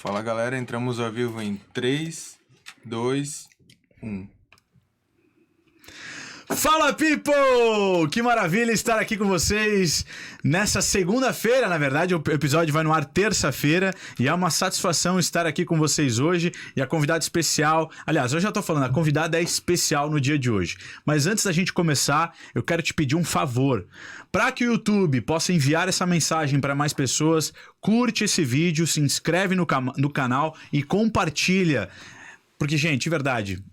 Fala galera, entramos ao vivo em 3, 2, 1. Fala, people! Que maravilha estar aqui com vocês nessa segunda-feira. Na verdade, o episódio vai no ar terça-feira e é uma satisfação estar aqui com vocês hoje. E a convidada especial... Aliás, eu já tô falando, a convidada é especial no dia de hoje. Mas antes da gente começar, eu quero te pedir um favor. Para que o YouTube possa enviar essa mensagem para mais pessoas, curte esse vídeo, se inscreve no canal e compartilha. Porque, gente, de verdade,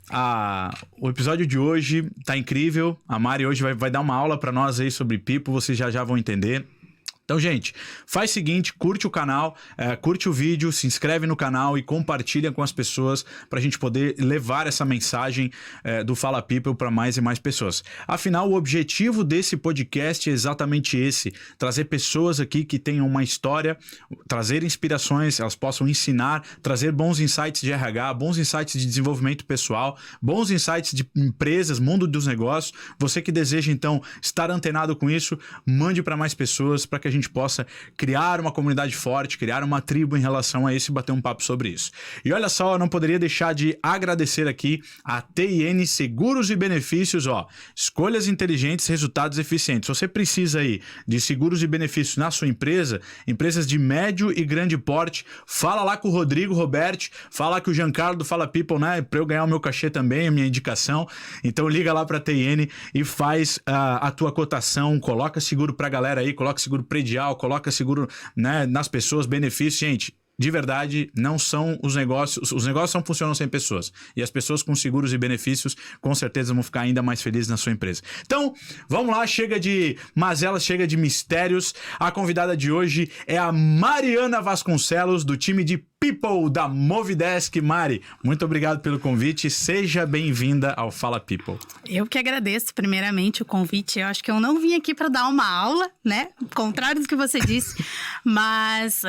o episódio de hoje tá incrível. A Mari hoje vai dar uma aula pra nós aí sobre People, vocês já vão entender. Então, gente, faz o seguinte, curte o canal, curte o vídeo, se inscreve no canal e compartilha com as pessoas pra gente poder levar essa mensagem do Fala People para mais e mais pessoas. Afinal, o objetivo desse podcast é exatamente esse, trazer pessoas aqui que tenham uma história, trazer inspirações, elas possam ensinar, trazer bons insights de RH, bons insights de desenvolvimento pessoal, bons insights de empresas, mundo dos negócios. Você que deseja, então, estar antenado com isso, mande para mais pessoas para que a gente possa criar uma comunidade forte, criar uma tribo em relação a isso e bater um papo sobre isso. E olha só, eu não poderia deixar de agradecer aqui a TIN Seguros e Benefícios, escolhas inteligentes, resultados eficientes. Você precisa aí de seguros e benefícios na sua empresa, empresas de médio e grande porte, fala lá com o Rodrigo Roberti, fala lá com o Giancarlo do Fala People, né, para eu ganhar o meu cachê também, a minha indicação. Então liga lá para a TIN e faz a tua cotação, coloca seguro pra galera aí, coloca seguro predial, coloca seguro, né, nas pessoas, benefícios. Gente, de verdade, não são os negócios não funcionam sem pessoas. E as pessoas com seguros e benefícios, com certeza, vão ficar ainda mais felizes na sua empresa. Então, vamos lá, chega de mazelas, chega de mistérios. A convidada de hoje é a Mariana Vasconcelos, do time de People da Movidesk. Mari, muito obrigado pelo convite. Seja bem-vinda ao Fala People. Eu que agradeço, primeiramente, o convite. Eu acho que eu não vim aqui para dar uma aula, né? Contrário do que você disse. Mas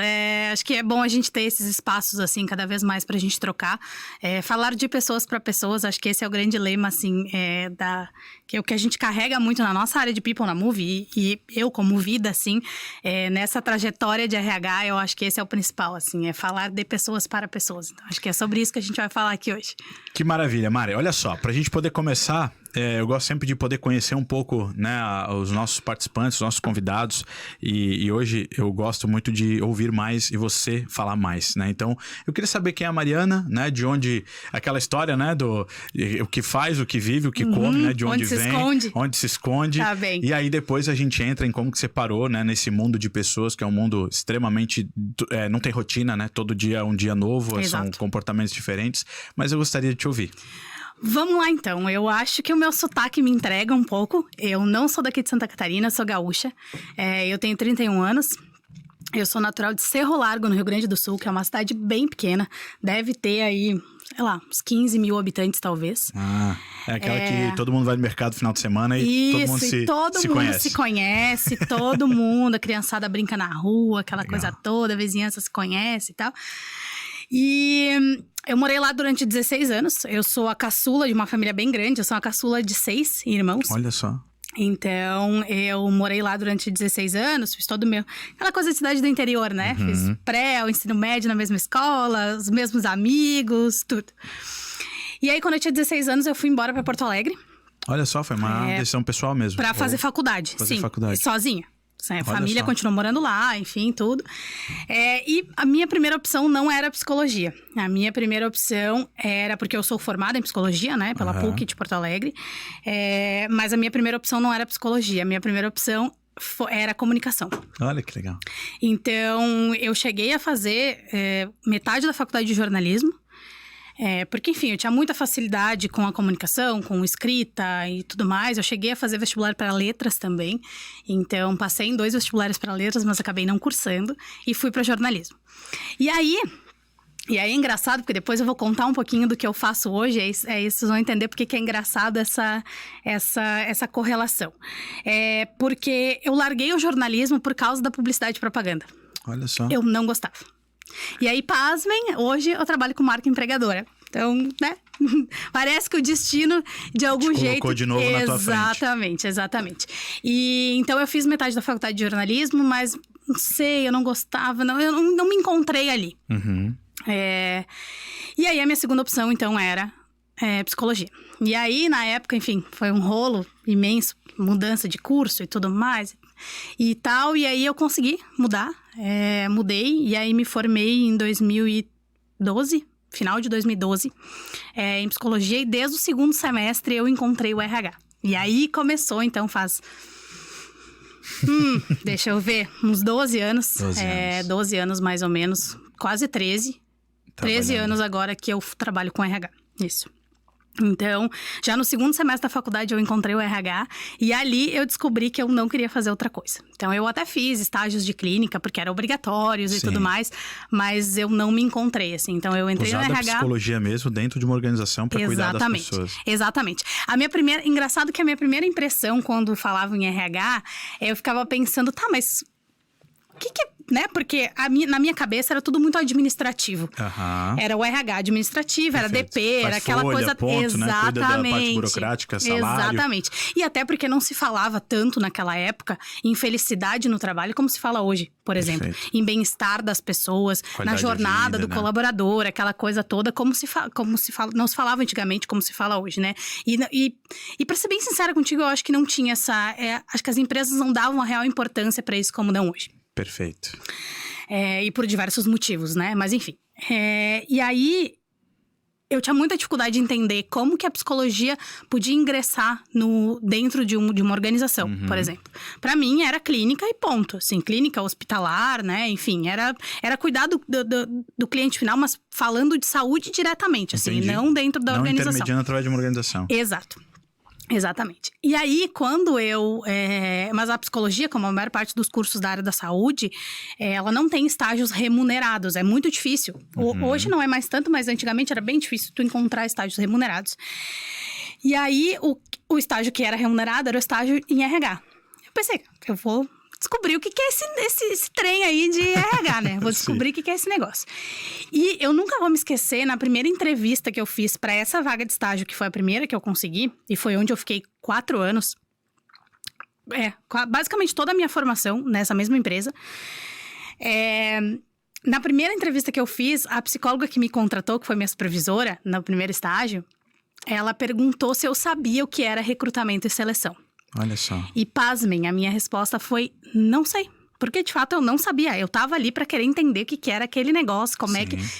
acho que é bom a gente ter esses espaços, assim, cada vez mais pra gente trocar. Falar de pessoas para pessoas, acho que esse é o grande lema, assim, que é o que a gente carrega muito na nossa área de People na Move. E eu, como vida, assim, nessa trajetória de RH, eu acho que esse é o principal, assim, é falar de pessoas para pessoas. Então, acho que é sobre isso que a gente vai falar aqui hoje. Que maravilha, Mari. Olha só, pra gente poder começar, eu gosto sempre de poder conhecer um pouco, né, os nossos participantes, os nossos convidados, e hoje eu gosto muito de ouvir mais e você falar mais, né? Então, eu queria saber quem é a Mariana, né, de onde, aquela história, né, o que faz, o que vive, o que come, né, de onde vem, onde se esconde. Tá bem. E aí depois a gente entra em como que você parou, né, nesse mundo de pessoas, que é um mundo extremamente, não tem rotina, né, todo dia é um dia novo, Exato. São comportamentos diferentes, mas eu gostaria de te ouvir. Vamos lá, então. Eu acho que o meu sotaque me entrega um pouco. Eu não sou daqui de Santa Catarina, sou gaúcha. Eu tenho 31 anos. Eu sou natural de Cerro Largo, no Rio Grande do Sul, que é uma cidade bem pequena. Deve ter aí, sei lá, uns 15 mil habitantes, talvez. É aquela que todo mundo vai no mercado no final de semana e Isso, todo mundo se conhece, todo mundo, a criançada brinca na rua, aquela Legal. coisa toda, a vizinhança se conhece e tal. E eu morei lá durante 16 anos. Eu sou a caçula de uma família bem grande. Eu sou a caçula de 6 irmãos. Olha só. Então, eu morei lá durante 16 anos. Fiz todo o meu... Aquela coisa de cidade do interior, né? Fiz o ensino médio na mesma escola, os mesmos amigos, tudo. E aí, quando eu tinha 16 anos, eu fui embora pra Porto Alegre. Olha só, foi uma decisão pessoal mesmo. Pra fazer faculdade, fazer sim. faculdade. Sozinha. A Olha família só. continuou morando lá, enfim, tudo. E a minha primeira opção não era psicologia. A minha primeira opção era... Porque eu sou formada em psicologia, né? Pela PUC de Porto Alegre. Mas a minha primeira opção não era psicologia. A minha primeira opção era comunicação. Olha que legal. Então, eu cheguei a fazer metade da faculdade de jornalismo. Porque, enfim, eu tinha muita facilidade com a comunicação, com escrita e tudo mais. Eu cheguei a fazer vestibular para letras também. Então, passei em 2 vestibulares para letras, mas acabei não cursando. E fui para jornalismo. E aí é engraçado, porque depois eu vou contar um pouquinho do que eu faço hoje. Vocês vão entender porque que é engraçado essa correlação. Porque eu larguei o jornalismo por causa da publicidade e propaganda. Olha só. Eu não gostava. E aí, pasmem, hoje eu trabalho com marca empregadora. Então, né? Parece que o destino, de algum jeito... colocou de novo na tua frente. Exatamente. E então eu fiz metade da faculdade de jornalismo, mas não sei, eu não gostava, eu não me encontrei ali. E aí, a minha segunda opção, então, era psicologia. E aí, na época, enfim, foi um rolo imenso, mudança de curso e tudo mais e tal. E aí, eu consegui mudar, mudei. E aí, me formei em 2012, final de 2012, em psicologia. E desde o segundo semestre, eu encontrei o RH. E aí, começou, então, faz... deixa eu ver, uns 12 anos. 12 anos, mais ou menos, quase 13. 13 anos agora que eu trabalho com RH, isso. Então, já no segundo semestre da faculdade eu encontrei o RH e ali eu descobri que eu não queria fazer outra coisa. Então, eu até fiz estágios de clínica, porque eram obrigatórios e tudo mais, mas eu não me encontrei, assim. Então, eu entrei no RH... a psicologia mesmo dentro de uma organização para cuidar das pessoas. Exatamente. Engraçado que a minha primeira impressão quando falava em RH, eu ficava pensando, tá, mas... né? Porque na minha cabeça era tudo muito administrativo. Era o RH administrativo, era DP, era aquela coisa... Ponto, exatamente. Né? Cuida da parte burocrática, salário. Exatamente. E até porque não se falava tanto naquela época em felicidade no trabalho como se fala hoje, por exemplo. Em bem-estar das pessoas, na jornada do colaborador, aquela coisa toda, não se falava antigamente como se fala hoje, né? E pra ser bem sincera contigo, eu acho que não tinha essa... acho que as empresas não davam a real importância pra isso como dão hoje. Perfeito. E por diversos motivos, né? Mas enfim. E aí, eu tinha muita dificuldade de entender como que a psicologia podia ingressar dentro de uma organização, por exemplo. Pra mim, era clínica e ponto. Assim, clínica hospitalar, né? Enfim, era cuidar do cliente final, mas falando de saúde diretamente, assim, não dentro da organização. Não intermediando através de uma organização. Exato. Exatamente. E aí, quando mas a psicologia, como a maior parte dos cursos da área da saúde, ela não tem estágios remunerados. É muito difícil. Hoje não é mais tanto, mas antigamente era bem difícil tu encontrar estágios remunerados. E aí, o estágio que era remunerado era o estágio em RH. Eu pensei, eu vou descobrir o que é esse trem aí de RH, né? Vou descobrir o que é esse negócio. E eu nunca vou me esquecer, na primeira entrevista que eu fiz para essa vaga de estágio, que foi a primeira que eu consegui, e foi onde eu fiquei 4 anos. Basicamente toda a minha formação nessa mesma empresa. Na primeira entrevista que eu fiz, a psicóloga que me contratou, que foi minha supervisora no primeiro estágio, ela perguntou se eu sabia o que era recrutamento e seleção. Olha só. E pasmem, a minha resposta foi, não sei. Porque, de fato, eu não sabia. Eu tava ali pra querer entender o que era aquele negócio, como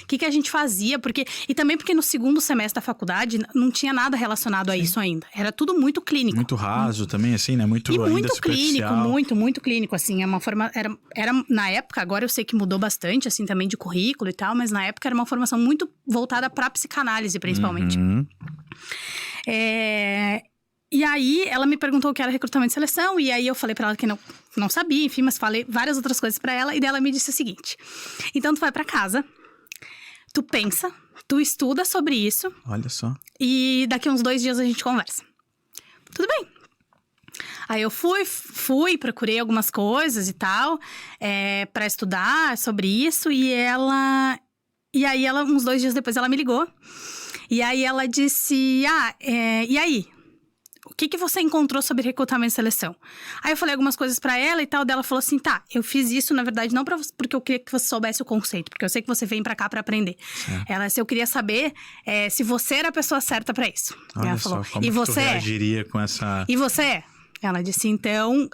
que a gente fazia. E também porque no segundo semestre da faculdade não tinha nada relacionado a isso ainda. Era tudo muito clínico. Muito raso também, assim, né? Muito clínico, muito clínico, assim. Era, na época, agora eu sei que mudou bastante, assim, também de currículo e tal. Mas na época era uma formação muito voltada pra psicanálise, principalmente. E aí, ela me perguntou o que era recrutamento e seleção. E aí, eu falei pra ela que não sabia, enfim. Mas falei várias outras coisas pra ela. E daí, ela me disse o seguinte. Então, tu vai pra casa. Tu pensa. Tu estuda sobre isso. Olha só. E daqui uns 2 dias a gente conversa. Tudo bem. Aí, eu fui procurei algumas coisas e tal. Pra estudar sobre isso. E aí, uns 2 dias depois, ela me ligou. E aí, ela disse... e aí? O que você encontrou sobre recrutamento e seleção? Aí eu falei algumas coisas pra ela e tal, dela falou assim, tá, eu fiz isso, na verdade, não porque eu queria que você soubesse o conceito, porque eu sei que você vem pra cá pra aprender. Eu queria saber se você era a pessoa certa pra isso. Olha ela só, falou, como e você tu reagiria com essa... E você é? Ela disse, então,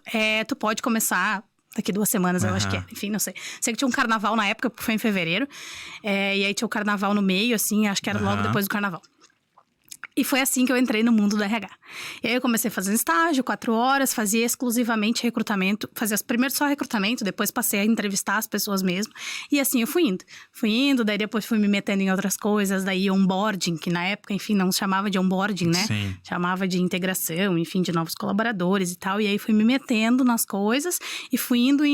tu pode começar... Daqui 2 semanas, eu acho que é. Enfim, não sei. Sei que tinha um carnaval na época, porque foi em fevereiro. E aí tinha o carnaval no meio, assim, acho que era logo depois do carnaval. E foi assim que eu entrei no mundo do RH. E aí eu comecei fazendo estágio, 4 horas, fazia exclusivamente recrutamento. Fazia primeiro só recrutamento, depois passei a entrevistar as pessoas mesmo. E assim eu fui indo. Fui indo, daí depois fui me metendo em outras coisas. Daí onboarding, que na época, enfim, não se chamava de onboarding, né? Sim. Chamava de integração, enfim, de novos colaboradores e tal. E aí fui me metendo nas coisas e fui indo.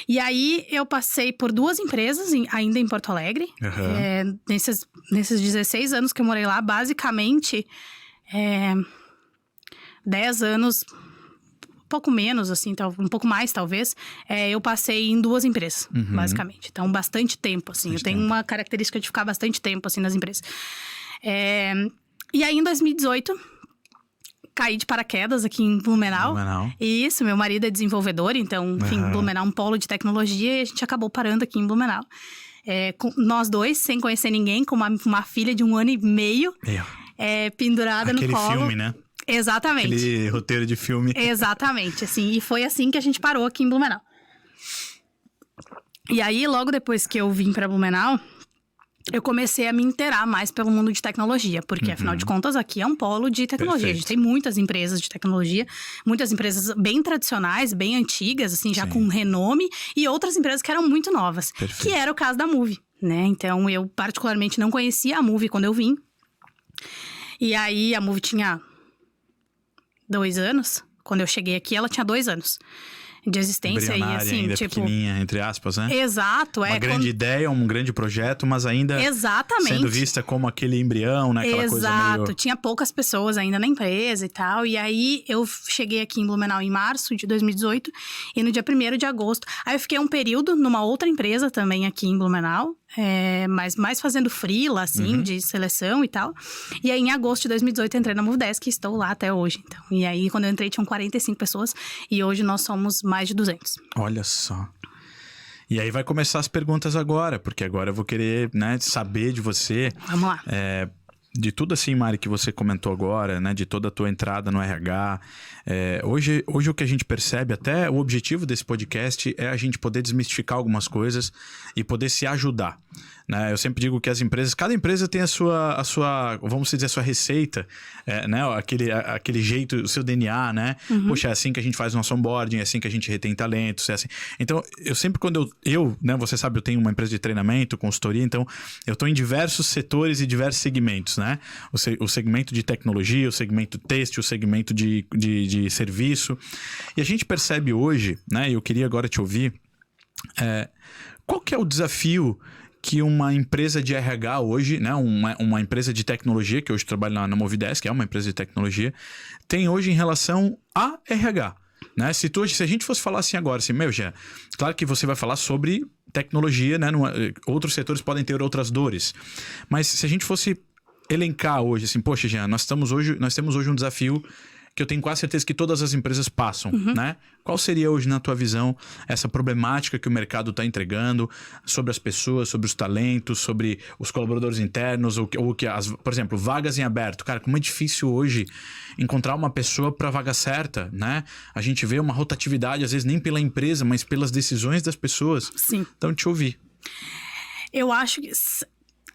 E aí eu passei por 2 empresas, ainda em Porto Alegre. Nesses 16 anos que eu morei lá, basicamente... 10 anos, um pouco menos, assim, um pouco mais, talvez. Eu passei em 2 empresas, basicamente. Então, bastante tempo, assim. Eu tenho uma característica de ficar bastante tempo, assim, nas empresas. E aí, em 2018, caí de paraquedas aqui em Blumenau. Isso, meu marido é desenvolvedor, então, enfim, Blumenau é um polo de tecnologia. E a gente acabou parando aqui em Blumenau. Nós dois, sem conhecer ninguém, com uma filha de 1 ano e meio, pendurada no colo. Aquele filme, né? Exatamente. Aquele roteiro de filme. Exatamente, assim. E foi assim que a gente parou aqui em Blumenau. E aí, logo depois que eu vim pra Blumenau, eu comecei a me inteirar mais pelo mundo de tecnologia. Porque, afinal de contas, aqui é um polo de tecnologia. Perfeito. A gente tem muitas empresas de tecnologia. Muitas empresas bem tradicionais, bem antigas, assim, já com renome. E outras empresas que eram muito novas. Perfeito. Que era o caso da Moove, né? Então, eu particularmente não conhecia a Moove quando eu vim. E aí, a Moove tinha 2 anos. Quando eu cheguei aqui, ela tinha 2 anos de existência. E assim, ainda tipo... pequenininha, entre aspas, né? Exato, Uma grande ideia, um grande projeto, mas ainda sendo vista como aquele embrião, né? Aquela coisa meio... Tinha poucas pessoas ainda na empresa e tal. E aí, eu cheguei aqui em Blumenau em março de 2018. E no dia 1º de agosto... Aí eu fiquei um período numa outra empresa também aqui em Blumenau. Mas mais fazendo freela, assim, de seleção e tal. E aí, em agosto de 2018, eu entrei na Movedesk e estou lá até hoje. Então. E aí, quando eu entrei, tinham 45 pessoas. E hoje, nós somos mais de 200. Olha só. E aí vai começar as perguntas agora, porque agora eu vou querer, né, saber de você. Vamos lá. De tudo assim, Mari, que você comentou agora, né? De toda a tua entrada no RH. Hoje o que a gente percebe, até o objetivo desse podcast é a gente poder desmistificar algumas coisas e poder se ajudar, né? Eu sempre digo que as empresas, cada empresa tem a sua, vamos dizer, a sua receita, né? Aquele jeito, o seu DNA, né? Poxa, é assim que a gente faz o nosso onboarding, é assim que a gente retém talentos, é assim. Então, eu sempre quando né? Você sabe, eu tenho uma empresa de treinamento, consultoria, então eu estou em diversos setores e diversos segmentos, né? O segmento de tecnologia, o segmento têxtil, o segmento de serviço. E a gente percebe hoje, né? Eu queria agora te ouvir, qual que é o desafio que uma empresa de RH hoje, né, uma empresa de tecnologia, que hoje trabalha na Movedesk, que é uma empresa de tecnologia, tem hoje em relação a RH, né? Se a gente fosse falar assim agora, assim, Jean, claro que você vai falar sobre tecnologia, né? Outros setores podem ter outras dores, mas se a gente fosse elencar hoje, assim, poxa, Jean, nós temos hoje um desafio que eu tenho quase certeza que todas as empresas passam, né? Qual seria hoje, na tua visão, essa problemática que o mercado está entregando sobre as pessoas, sobre os talentos, sobre os colaboradores internos, por exemplo, vagas em aberto. Cara, como é difícil hoje encontrar uma pessoa para a vaga certa, né? A gente vê uma rotatividade, às vezes nem pela empresa, mas pelas decisões das pessoas. Sim. Então, te ouvir. Eu acho que...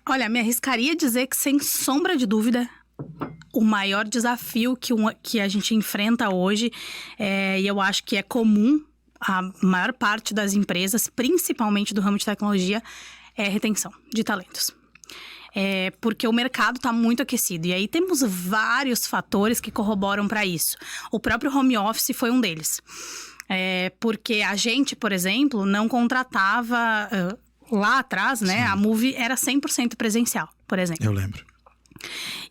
Olha, me arriscaria dizer que, sem sombra de dúvida, o maior desafio que a gente enfrenta hoje, e eu acho que é comum a maior parte das empresas, principalmente do ramo de tecnologia, é a retenção de talentos. Porque o mercado está muito aquecido. E aí temos vários fatores que corroboram para isso. O próprio home office foi um deles. Porque a gente, por exemplo, não contratava... lá atrás, né? Sim. A Moove era 100% presencial, por exemplo. Eu lembro.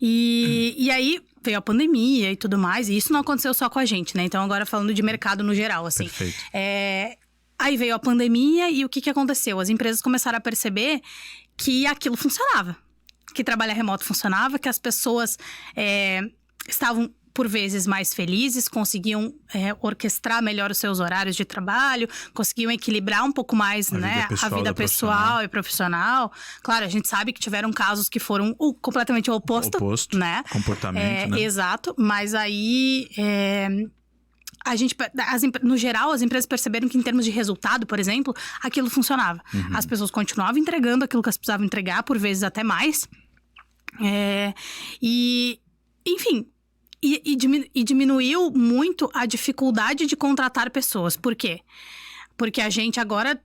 E aí veio a pandemia e tudo mais, e isso não aconteceu só com a gente, né? Então, agora falando de mercado no geral, assim. Perfeito. Aí veio a pandemia e o que aconteceu? As empresas começaram a perceber que aquilo funcionava. Que trabalhar remoto funcionava, que as pessoas estavam, por vezes, mais felizes, conseguiam orquestrar melhor os seus horários de trabalho, conseguiam equilibrar um pouco mais, né, a vida pessoal e profissional. Claro, a gente sabe que tiveram casos que foram completamente o oposto, né? Comportamento, né? Exato, mas aí... no geral, as empresas perceberam que, em termos de resultado, por exemplo, aquilo funcionava. As pessoas continuavam entregando aquilo que elas precisavam entregar, por vezes até mais. Enfim... E diminuiu muito a dificuldade de contratar pessoas. Por quê? Porque a gente agora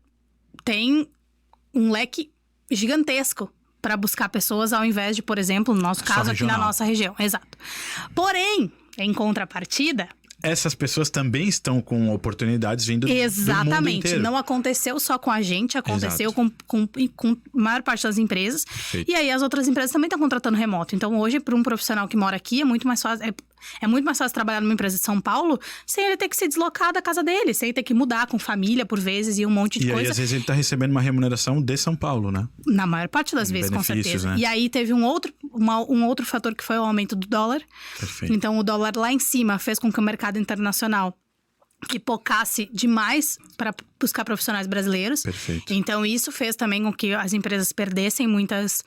tem um leque gigantesco para buscar pessoas, ao invés de, por exemplo, no nosso caso, aqui na nossa região. Exato. Porém, em contrapartida... essas pessoas também estão com oportunidades vindo Exatamente. Do mundo inteiro. Não aconteceu só com a gente, aconteceu com a maior parte das empresas. Perfeito. E aí as outras empresas também estão contratando remoto. Então hoje, para um profissional que mora aqui, é muito mais fácil... É muito mais fácil trabalhar numa empresa de São Paulo sem ele ter que se deslocar da casa dele, sem ele ter que mudar com família por vezes e um monte de coisa. E aí, às vezes, ele tá recebendo uma remuneração de São Paulo, né? Na maior parte das vezes, com certeza. Né? E aí teve um outro fator que foi o aumento do dólar. Perfeito. Então, o dólar lá em cima fez com que o mercado internacional pipocasse demais para buscar profissionais brasileiros. Perfeito. Então, isso fez também com que as empresas perdessem muitas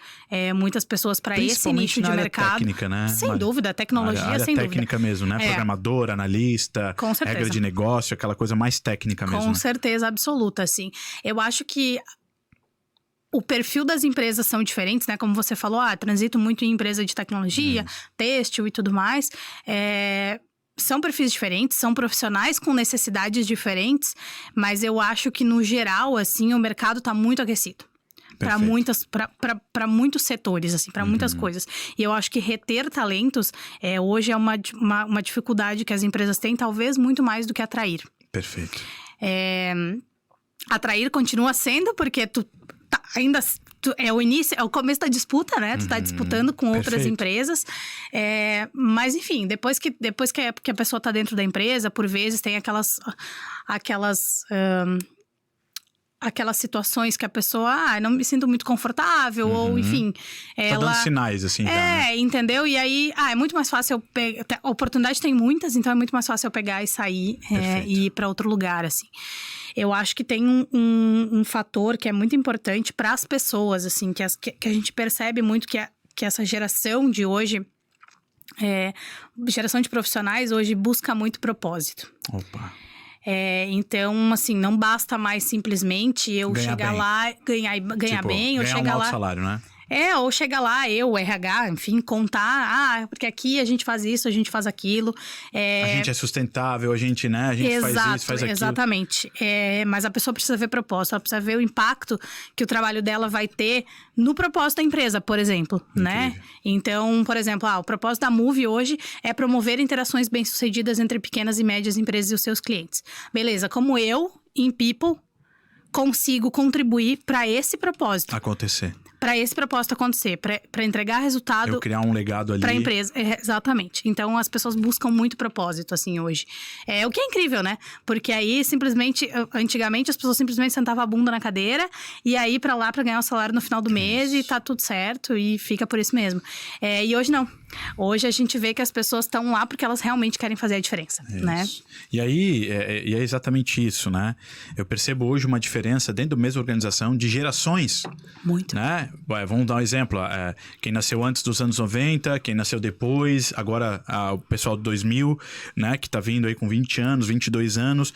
pessoas para esse nicho na de área mercado. técnica, né? Sem dúvida, tecnologia, área sem dúvida. técnica mesmo, né? Programador, analista, Com certeza. regra de negócio, aquela coisa mais técnica mesmo. Com né? certeza absoluta, assim. Eu acho que o perfil das empresas são diferentes, né? Como você falou, transito muito em empresa de tecnologia, têxtil e tudo mais. São perfis diferentes, são profissionais com necessidades diferentes, mas eu acho que, no geral, assim, o mercado está muito aquecido. Para muitos setores, assim, para muitas coisas. E eu acho que reter talentos hoje é uma dificuldade que as empresas têm, talvez muito mais do que atrair. Perfeito. Atrair continua sendo, porque é o início, é o começo da disputa, né? Tu tá disputando com outras empresas. Mas, enfim, depois que a pessoa tá dentro da empresa, por vezes tem aquelas situações que a pessoa, não me sinto muito confortável, ou enfim, Tá dando sinais, assim, já, né? Entendeu? E aí, é muito mais fácil eu pegar, a oportunidade tem muitas, então é muito mais fácil eu pegar e sair e ir para outro lugar, assim. Eu acho que tem um fator que é muito importante para as pessoas, assim, que a gente percebe muito que essa geração de hoje, geração de profissionais hoje busca muito propósito. Opa. Então, assim, não basta mais simplesmente eu chegar lá, ganhar bem, ou chegar lá... salário, né? Ou chegar lá, o RH, enfim, contar, porque aqui a gente faz isso, a gente faz aquilo. A gente é sustentável, a gente, né? A gente faz isso, faz aquilo. Exatamente. Mas a pessoa precisa ver propósito, ela precisa ver o impacto que o trabalho dela vai ter no propósito da empresa, por exemplo, né? Então, por exemplo, o propósito da Moove hoje é promover interações bem-sucedidas entre pequenas e médias empresas e os seus clientes. Beleza, como eu, em People, consigo contribuir para esse propósito. Acontecer. Para esse propósito acontecer, para entregar resultado... Eu criar um legado ali. Para a empresa, exatamente. Então, as pessoas buscam muito propósito, assim, hoje. O que é incrível, né? Porque aí, simplesmente... Antigamente, as pessoas simplesmente sentavam a bunda na cadeira e aí para lá para ganhar o salário no final do mês e tá tudo certo e fica por isso mesmo. E hoje não. Hoje a gente vê que as pessoas estão lá porque elas realmente querem fazer a diferença, né? E aí, é exatamente isso, né? Eu percebo hoje uma diferença dentro da mesma organização de gerações. Muito. Né? Vamos dar um exemplo. Quem nasceu antes dos anos 90, quem nasceu depois, agora o pessoal de 2000, né? Que tá vindo aí com 20 anos, 22 anos.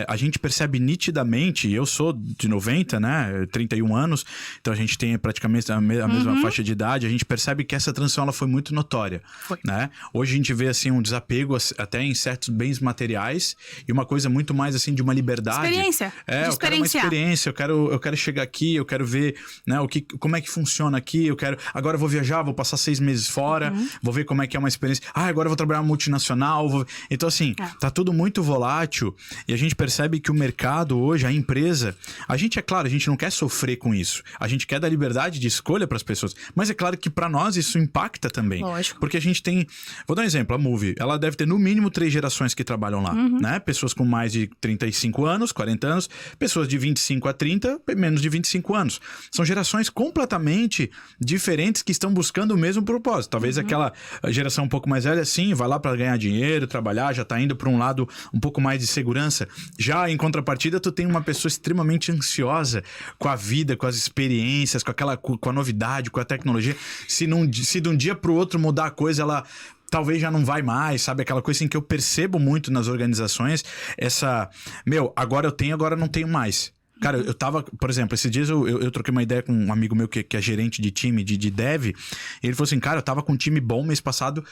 A gente percebe nitidamente, eu sou de 90, né? 31 anos, então a gente tem praticamente a mesma faixa de idade. A gente percebe que essa transição ela foi muito notória. Né? Hoje a gente vê assim um desapego até em certos bens materiais e uma coisa muito mais assim de uma liberdade. Experiência. Eu quero uma experiência, eu quero chegar aqui, eu quero ver, né, como é que funciona aqui, agora eu vou viajar, vou passar 6 meses fora, vou ver como é que é uma experiência. Agora eu vou trabalhar multinacional. Então assim, tá tudo muito volátil e a gente percebe que o mercado hoje, a empresa, a gente não quer sofrer com isso. A gente quer dar liberdade de escolha para as pessoas, mas é claro que para nós isso impacta também. Lógico. Porque a gente tem... Vou dar um exemplo. A Moove, ela deve ter no mínimo 3 gerações que trabalham lá, né? Pessoas com mais de 35 anos, 40 anos, pessoas de 25 a 30, menos de 25 anos. São gerações completamente diferentes que estão buscando o mesmo propósito. Talvez aquela geração um pouco mais velha, sim, vai lá para ganhar dinheiro, trabalhar, já tá indo para um lado um pouco mais de segurança. Já em contrapartida, tu tem uma pessoa extremamente ansiosa com a vida, com as experiências, com a novidade, com a tecnologia. Se de um dia pro outro mudar a coisa, ela talvez já não vai mais, sabe? Aquela coisa assim que eu percebo muito nas organizações, agora eu tenho, agora não tenho mais. Cara, eu tava, por exemplo, esses dias eu troquei uma ideia com um amigo meu que é gerente de time, de dev, e ele falou assim, cara, eu tava com um time bom mês passado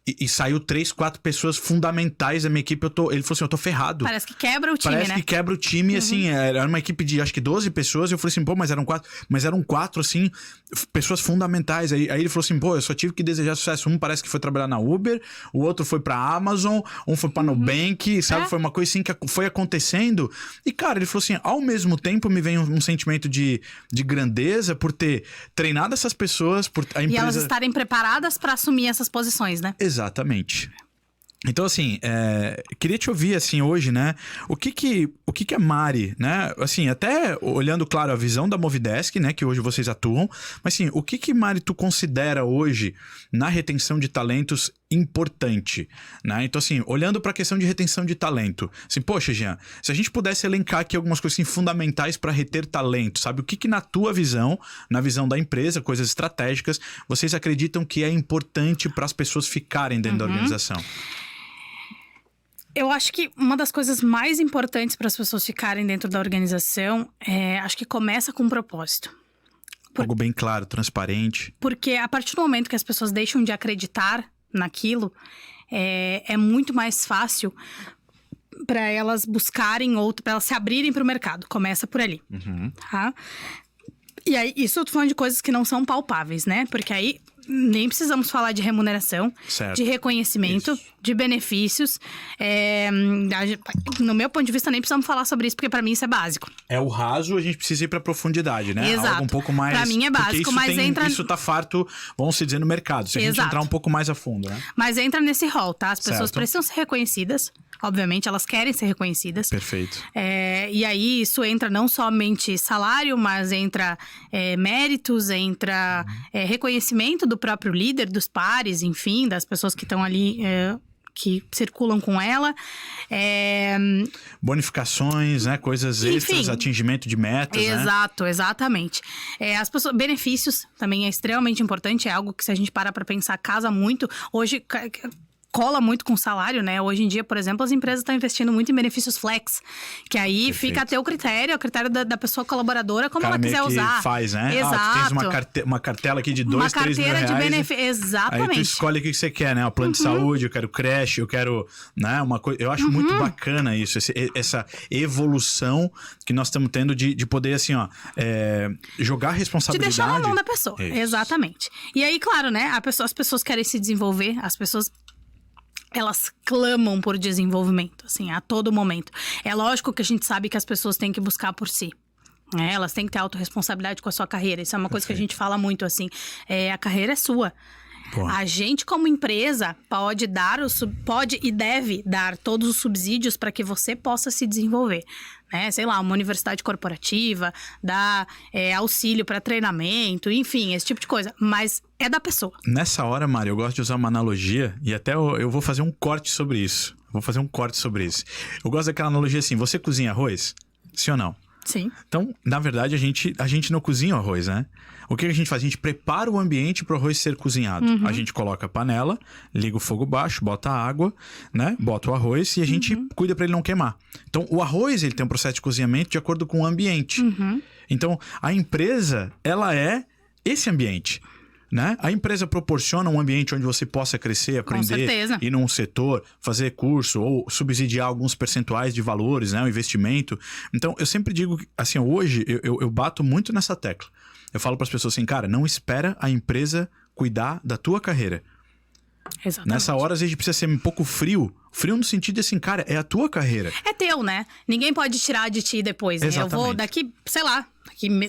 e saiu 3, 4 pessoas fundamentais da minha equipe, ele falou assim, eu tô ferrado. Parece que quebra o time, Parece que quebra o time, assim, era uma equipe de acho que 12 pessoas, eu falei assim, mas eram 4, assim, pessoas fundamentais. Aí ele falou assim, eu só tive que desejar sucesso. Um parece que foi trabalhar na Uber, o outro foi pra Amazon, um foi pra Nubank, sabe? Foi uma coisa assim que foi acontecendo. E, cara, ele falou assim, ao mesmo tempo me vem um sentimento de grandeza por ter treinado essas pessoas, por a empresa... E elas estarem preparadas para assumir essas posições, né? Exatamente. Então, assim, queria te ouvir, assim, hoje, né? O que a Mari, né? Assim, até olhando, claro, a visão da Movidesk, né? Que hoje vocês atuam. Mas, assim, o que Mari, tu considera hoje na retenção de talentos importante, né? Então, assim, olhando para a questão de retenção de talento, assim, poxa, Jean, se a gente pudesse elencar aqui algumas coisas assim, fundamentais para reter talento, sabe? O que na tua visão, na visão da empresa, coisas estratégicas, vocês acreditam que é importante para as pessoas ficarem dentro da organização? Eu acho que uma das coisas mais importantes para as pessoas ficarem dentro da organização acho que começa com um propósito. Algo bem claro, transparente. Porque a partir do momento que as pessoas deixam de acreditar naquilo, é muito mais fácil para elas buscarem outro, para elas se abrirem para o mercado. Começa por ali, tá? E aí, isso eu tô falando de coisas que não são palpáveis, né? Porque aí nem precisamos falar de remuneração, certo. De reconhecimento, de benefícios. No meu ponto de vista, nem precisamos falar sobre isso, porque pra mim isso é básico. É o raso, a gente precisa ir pra profundidade, né? Exato. Algo um pouco mais... Pra mim é básico, mas entra... Isso tá farto, vamos se dizer, no mercado. Se a gente entrar um pouco mais a fundo, né? Mas entra nesse rol, tá? As pessoas certo. precisam ser reconhecidas. Obviamente, elas querem ser reconhecidas. Perfeito. E aí, isso entra não somente salário, mas entra méritos, entra reconhecimento do próprio líder, dos pares, enfim, das pessoas que estão ali... que circulam com ela. Bonificações, né? Coisas extras, atingimento de metas, exato, né? Exatamente. As pessoas, benefícios também é extremamente importante, é algo que se a gente parar para pensar, casa muito. Hoje... cola muito com o salário, né? Hoje em dia, por exemplo, as empresas estão investindo muito em benefícios flex. Que aí fica a teu critério, o critério da pessoa colaboradora, como ela quiser usar. Faz, né? Exato. Tu tens uma cartela aqui de 2, 3 mil reais. Uma carteira de benefícios, exatamente. Aí tu escolhe o que você quer, né? O plano de saúde, eu quero creche, eu quero... né? Uma coisa... Eu acho muito bacana isso, essa evolução que nós estamos tendo de poder, assim, ó... jogar a responsabilidade... De deixar na mão da pessoa, isso. Exatamente. E aí, claro, né? As pessoas querem se desenvolver, as pessoas... elas clamam por desenvolvimento, assim, a todo momento. É lógico que a gente sabe que as pessoas têm que buscar por si. Elas têm que ter autorresponsabilidade com a sua carreira. Isso é uma coisa que a gente fala muito, assim. A carreira é sua. Pô. A gente, como empresa, pode e deve dar todos os subsídios para que você possa se desenvolver. Né? Sei lá, uma universidade corporativa, dar auxílio para treinamento, enfim, esse tipo de coisa. Mas é da pessoa. Nessa hora, Mari, eu gosto de usar uma analogia e até eu vou fazer um corte sobre isso. Eu gosto daquela analogia assim, você cozinha arroz? Sim ou não? Sim. Então, na verdade, a gente não cozinha o arroz, né? O que a gente faz? A gente prepara o ambiente para o arroz ser cozinhado. A gente coloca a panela, liga o fogo baixo, bota a água, né? Bota o arroz e a gente cuida para ele não queimar. Então, o arroz, ele tem um processo de cozinhamento de acordo com o ambiente. Então, a empresa, ela é esse ambiente. Né? A empresa proporciona um ambiente onde você possa crescer, aprender, ir num setor, fazer curso ou subsidiar alguns percentuais de valores, né? O investimento. Então, eu sempre digo, assim, hoje eu bato muito nessa tecla. Eu falo para as pessoas assim, cara, não espera a empresa cuidar da tua carreira. Exatamente. Nessa hora, às vezes, a gente precisa ser um pouco frio. Frio no sentido de assim, cara, é a tua carreira. É teu, né? Ninguém pode tirar de ti depois, né? Exatamente. Eu vou daqui, sei lá,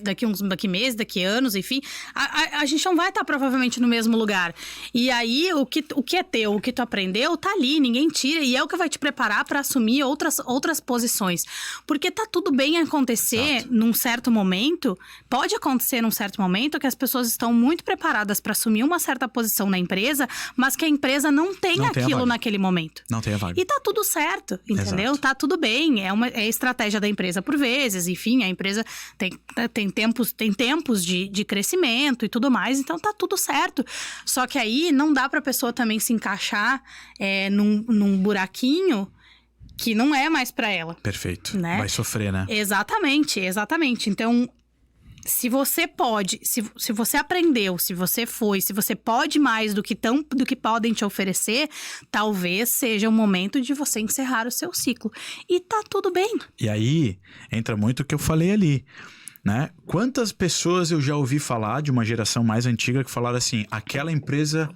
daqui meses, anos, enfim. A gente não vai estar provavelmente no mesmo lugar. E aí, o que é teu, o que tu aprendeu, tá ali, ninguém tira. E é o que vai te preparar para assumir outras posições. Porque tá tudo bem acontecer num certo momento. Pode acontecer num certo momento que as pessoas estão muito preparadas para assumir uma certa posição na empresa, mas que a empresa não tem aquilo naquele momento. Não tem a vaga. E tá tudo certo, entendeu? Tá tudo bem. É a estratégia da empresa por vezes. Enfim, a empresa tem tempos de crescimento e tudo mais, então tá tudo certo. Só que aí não dá pra pessoa também se encaixar num buraquinho que não é mais pra ela. Perfeito. Né? Vai sofrer, né? Exatamente. Então, se você pode, se você aprendeu, se você pode mais do que podem te oferecer, talvez seja o momento de você encerrar o seu ciclo. E tá tudo bem. E aí, entra muito o que eu falei ali, né? Quantas pessoas eu já ouvi falar de uma geração mais antiga que falaram assim, aquela empresa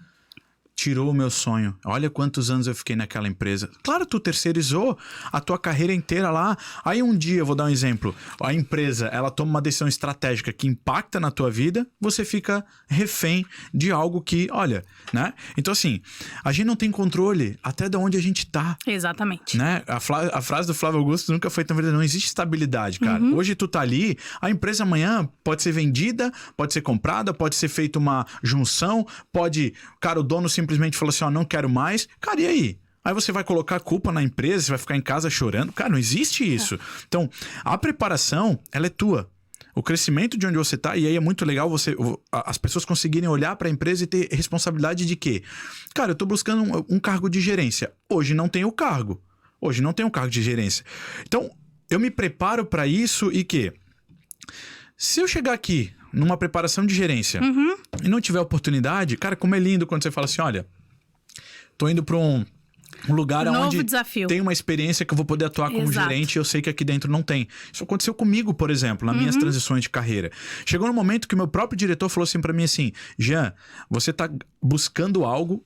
tirou o meu sonho. Olha quantos anos eu fiquei naquela empresa. Claro, tu terceirizou a tua carreira inteira lá. Aí um dia, eu vou dar um exemplo, a empresa, ela toma uma decisão estratégica que impacta na tua vida, você fica refém de algo que, olha, né? Então assim, a gente não tem controle até de onde a gente tá. Exatamente. Né? A frase do Flávio Augusto nunca foi tão verdadeira. Não existe estabilidade, cara. Hoje tu tá ali, a empresa amanhã pode ser vendida, pode ser comprada, pode ser feita uma junção, cara, o dono simplesmente simplesmente falou assim, ó, não quero mais, cara, e aí? Aí você vai colocar a culpa na empresa, você vai ficar em casa chorando. Cara, não existe isso. Então, a preparação, ela é tua. O crescimento de onde você tá, e aí é muito legal as pessoas conseguirem olhar para a empresa e ter responsabilidade de quê? Cara, eu tô buscando um cargo de gerência. Hoje não tenho cargo. Hoje não tenho cargo de gerência. Então, eu me preparo para isso e que se eu chegar aqui numa preparação de gerência e não tiver oportunidade, cara, como é lindo quando você fala assim, olha, tô indo para um lugar onde desafio. tem uma experiência que eu vou poder atuar como gerente e eu sei que aqui dentro não tem. Isso aconteceu comigo, por exemplo, nas minhas transições de carreira. Chegou no momento que o meu próprio diretor falou assim pra mim assim, Jean, você tá buscando algo,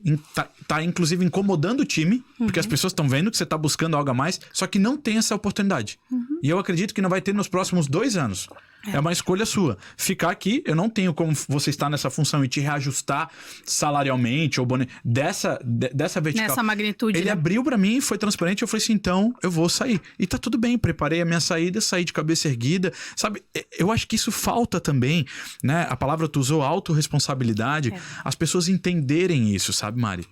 tá inclusive incomodando o time, porque as pessoas estão vendo que você tá buscando algo a mais, só que não tem essa oportunidade. E eu acredito que não vai ter nos próximos 2 anos. É uma escolha sua. Ficar aqui, eu não tenho como você estar nessa função e te reajustar salarialmente ou dessa vertical. Nessa magnitude, Ele abriu pra mim, foi transparente, eu falei assim, então eu vou sair. E tá tudo bem, preparei a minha saída, saí de cabeça erguida. Sabe, eu acho que isso falta também, né? A palavra tu usou, autorresponsabilidade. As pessoas entenderem isso, sabe, Mari?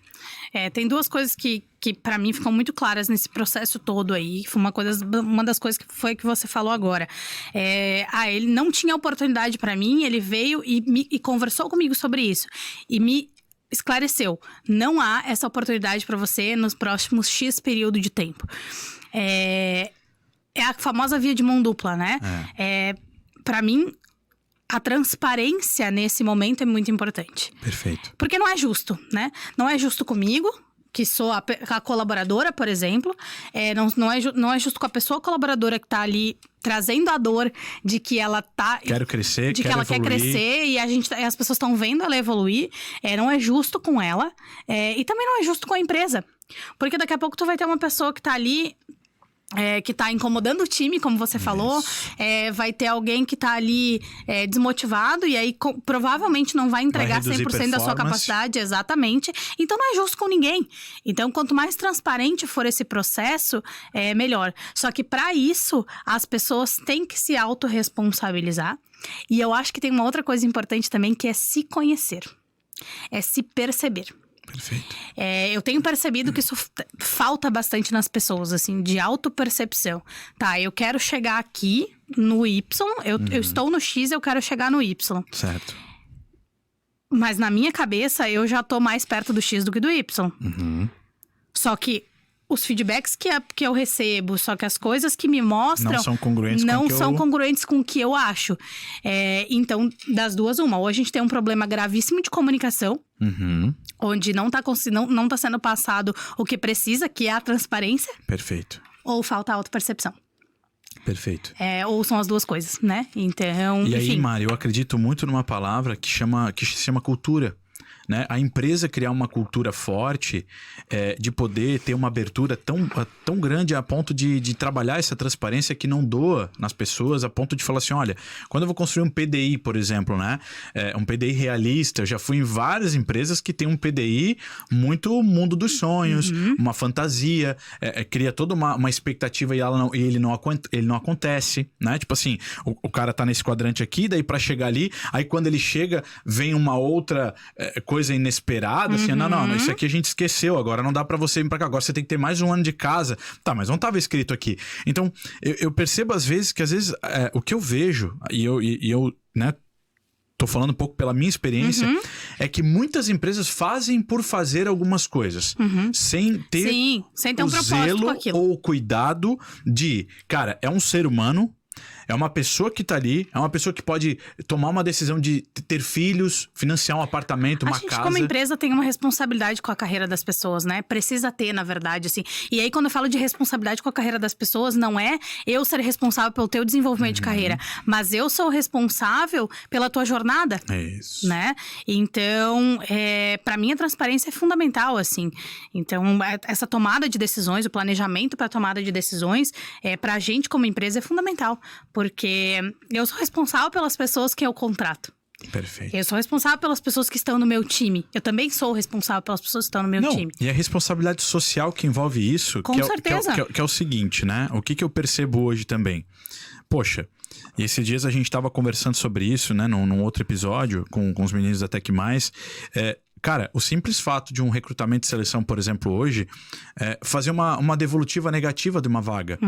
Tem 2 coisas que para mim ficam muito claras nesse processo todo aí. Foi uma das coisas que foi que você falou agora. Ele não tinha oportunidade para mim, ele veio e conversou comigo sobre isso. E me esclareceu. Não há essa oportunidade para você nos próximos X período de tempo. É a famosa via de mão dupla, né? Para mim, a transparência nesse momento é muito importante. Perfeito. Porque não é justo, né? Não é justo comigo, que sou a colaboradora, por exemplo. Não é justo com a pessoa colaboradora que tá ali trazendo a dor de que ela tá... Quero crescer, de que ela evoluir. quer crescer e as pessoas estão vendo ela evoluir. Não é justo com ela. E também não é justo com a empresa. Porque daqui a pouco tu vai ter uma pessoa que tá ali... que tá incomodando o time, como você falou. Vai ter alguém que tá ali desmotivado e aí provavelmente não vai entregar 100% da sua capacidade. Exatamente. Então não é justo com ninguém. Então quanto mais transparente for esse processo, melhor. Só que para isso, as pessoas têm que se autorresponsabilizar. E eu acho que tem uma outra coisa importante também, que é se conhecer. É se perceber. Perfeito. Eu tenho percebido que isso falta bastante nas pessoas, assim, de autopercepção. Tá, eu quero chegar aqui no Y, eu estou no X, eu quero chegar no Y. Certo. Mas na minha cabeça, eu já tô mais perto do X do que do Y. Só que os feedbacks que eu recebo, só que as coisas que me mostram... Não são congruentes com o que eu acho. Então, das duas, uma. Ou a gente tem um problema gravíssimo de comunicação, onde não tá sendo passado o que precisa, que é a transparência. Perfeito. Ou falta autopercepção. Perfeito. Ou são as duas coisas, né? Então, e enfim. aí, Mari, eu acredito muito numa palavra que se chama cultura. Né? A empresa criar uma cultura forte, de poder ter uma abertura tão grande a ponto de trabalhar essa transparência que não doa nas pessoas, a ponto de falar assim, olha, quando eu vou construir um PDI, por exemplo, né? Um PDI realista, eu já fui em várias empresas que tem um PDI muito mundo dos sonhos, uma fantasia, cria toda uma expectativa e ele não acontece, né? Tipo assim, o cara tá nesse quadrante aqui, daí pra chegar ali, aí quando ele chega, vem uma outra coisa inesperada, assim, não, isso aqui a gente esqueceu, agora não dá pra você vir pra cá, agora você tem que ter mais um ano de casa. Tá, mas não tava escrito aqui. Então, eu percebo às vezes que o que eu vejo, e eu, né, tô falando um pouco pela minha experiência, é que muitas empresas fazem por fazer algumas coisas, sem ter um propósito zelo com aquilo. ou cuidado de, cara, é um ser humano, é uma pessoa que tá ali, é uma pessoa que pode tomar uma decisão de ter filhos, financiar um apartamento, uma casa. A gente, como empresa, tem uma responsabilidade com a carreira das pessoas, né? Precisa ter, na verdade, assim. E aí, quando eu falo de responsabilidade com a carreira das pessoas, não é eu ser responsável pelo teu desenvolvimento de carreira, mas eu sou responsável pela tua jornada. É isso. Né? Então, pra mim, a transparência é fundamental, assim. Então, essa tomada de decisões, o planejamento para tomada de decisões, pra gente, como empresa, é fundamental. Porque eu sou responsável pelas pessoas que eu contrato. Perfeito. Eu sou responsável pelas pessoas que estão no meu time. Eu também sou responsável pelas pessoas que estão no meu time. E a responsabilidade social que envolve isso... Com certeza. Que é o seguinte, né? O que eu percebo hoje também? Poxa, e esses dias a gente estava conversando sobre isso, né? Num outro episódio, com os meninos da Tech Mais. cara, o simples fato de um recrutamento de seleção, por exemplo, hoje, fazer uma devolutiva negativa de uma vaga,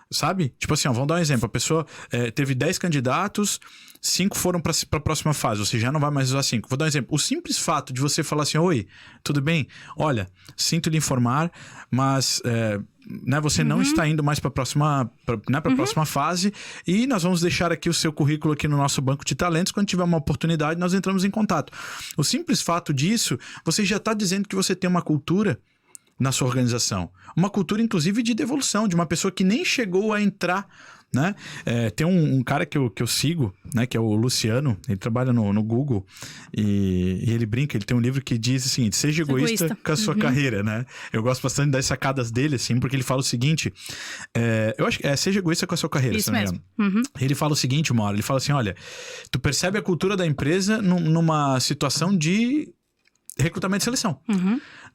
sabe? Tipo assim, ó, vamos dar um exemplo. A pessoa teve 10 candidatos, 5 foram para a próxima fase, você já não vai mais usar 5. Vou dar um exemplo. O simples fato de você falar assim, oi, tudo bem? Olha, sinto lhe informar, mas... né, você não está indo mais para a próxima fase e nós vamos deixar aqui o seu currículo aqui no nosso banco de talentos. Quando tiver uma oportunidade, nós entramos em contato. O simples fato disso, você já está dizendo que você tem uma cultura na sua organização. Uma cultura, inclusive, de devolução, de uma pessoa que nem chegou a entrar, né? Tem um cara que eu sigo, né, que é o Luciano, ele trabalha no Google e ele brinca, ele tem um livro que diz o seguinte: seja egoísta com a sua carreira, né? Eu gosto bastante das sacadas dele, assim, porque ele fala o seguinte, eu acho que seja egoísta com a sua carreira, isso se não me engano. Ele fala o seguinte, uma hora, ele fala assim, olha, tu percebe a cultura da empresa numa situação de recrutamento e seleção,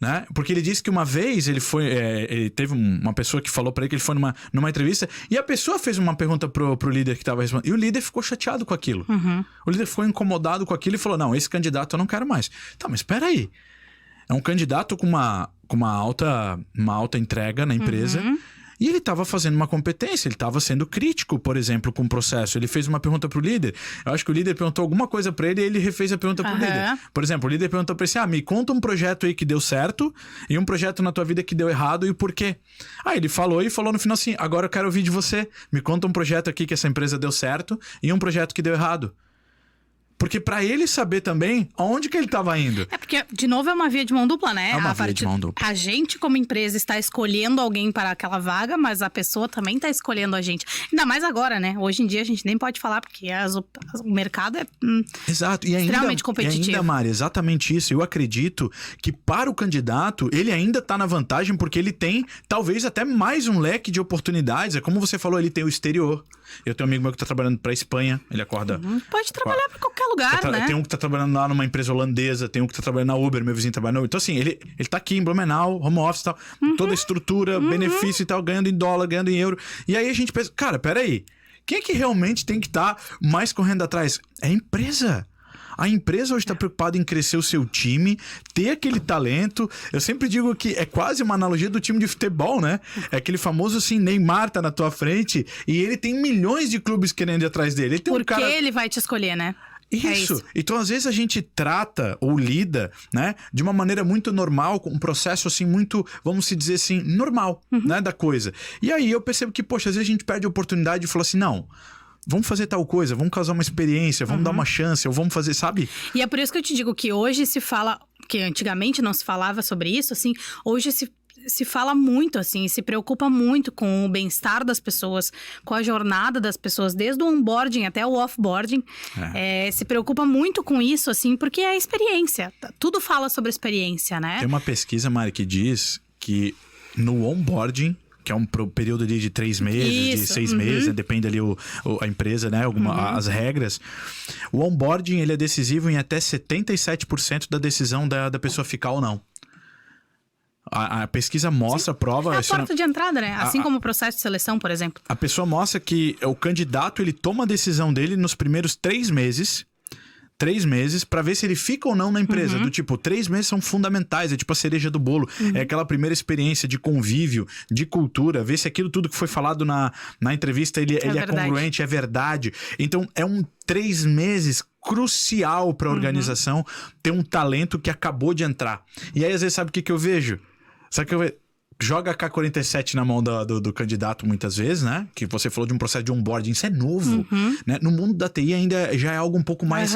né? Porque ele disse que uma vez ele teve uma pessoa que falou pra ele que ele foi numa entrevista e a pessoa fez uma pergunta pro líder que tava respondendo e o líder ficou chateado com aquilo. O líder ficou incomodado com aquilo e falou, não, esse candidato eu não quero mais. Tá, mas espera aí. É um candidato com uma alta entrega na empresa. E ele estava fazendo uma competência, ele estava sendo crítico, por exemplo, com o processo. Ele fez uma pergunta pro líder. Eu acho que o líder perguntou alguma coisa para ele e ele refez a pergunta pro líder. Por exemplo, o líder perguntou para ele assim, me conta um projeto aí que deu certo e um projeto na tua vida que deu errado e o porquê. Ele falou no final assim, agora eu quero ouvir de você. Me conta um projeto aqui que essa empresa deu certo e um projeto que deu errado. Porque pra ele saber também aonde que ele tava indo. Porque, de novo, é uma via de mão dupla, né? É uma via de mão dupla. A gente, como empresa, está escolhendo alguém para aquela vaga, mas a pessoa também está escolhendo a gente. Ainda mais agora, né? Hoje em dia a gente nem pode falar, porque o mercado é Exato. extremamente competitivo. E ainda, Mari, exatamente isso. Eu acredito que para o candidato, ele ainda tá na vantagem porque ele tem, talvez, até mais um leque de oportunidades. É como você falou, ele tem o exterior. Eu tenho um amigo meu que tá trabalhando pra Espanha. Ele acorda... Pode trabalhar pra qualquer lugar, né? Tem um que tá trabalhando lá numa empresa holandesa, tem um que tá trabalhando na Uber, meu vizinho trabalha na Uber. Então, assim, ele tá aqui em Blumenau, home office e tal, toda a estrutura, benefício e tal, ganhando em dólar, ganhando em euro. E aí a gente pensa, cara, peraí, quem é que realmente tem que estar mais correndo atrás? É a empresa. A empresa hoje está preocupada em crescer o seu time, ter aquele talento. Eu sempre digo que é quase uma analogia do time de futebol, né? É aquele famoso assim, Neymar tá na tua frente e ele tem milhões de clubes querendo ir atrás dele. Ele tem Porque ele vai te escolher, né? Isso. Então, às vezes, a gente trata ou lida, né, de uma maneira muito normal, com um processo, assim, muito, vamos se dizer assim, normal, né, da coisa. E aí eu percebo que, poxa, às vezes a gente perde a oportunidade de falar assim, não, vamos fazer tal coisa, vamos causar uma experiência, vamos dar uma chance, ou vamos fazer, sabe? E é por isso que eu te digo que hoje se fala, que antigamente não se falava sobre isso, assim, hoje se fala muito, assim, se preocupa muito com o bem-estar das pessoas, com a jornada das pessoas, desde o onboarding até o offboarding. Se preocupa muito com isso, assim, porque é a experiência. Tudo fala sobre experiência, né? Tem uma pesquisa, Mari, que diz que no onboarding, que é um período ali de 3 meses, de 6 meses, depende ali a empresa, né? As regras. O onboarding, ele é decisivo em até 77% da decisão da pessoa ficar ou não. A pesquisa mostra, prova... É a porta de entrada, né? Assim como o processo de seleção, por exemplo. A pessoa mostra que o candidato, ele toma a decisão dele nos primeiros 3 meses... 3 meses pra ver se ele fica ou não na empresa. Do tipo, 3 meses são fundamentais, é tipo a cereja do bolo. É aquela primeira experiência de convívio, de cultura, ver se aquilo tudo que foi falado na entrevista, ele é congruente, é verdade. Então, é 3 meses crucial pra organização ter um talento que acabou de entrar. E aí, às vezes, sabe o que eu vejo? Sabe o que eu vejo? Joga a K-47 na mão do candidato muitas vezes, né? Que você falou de um processo de onboarding, isso é novo, né? No mundo da TI ainda já é algo um pouco mais,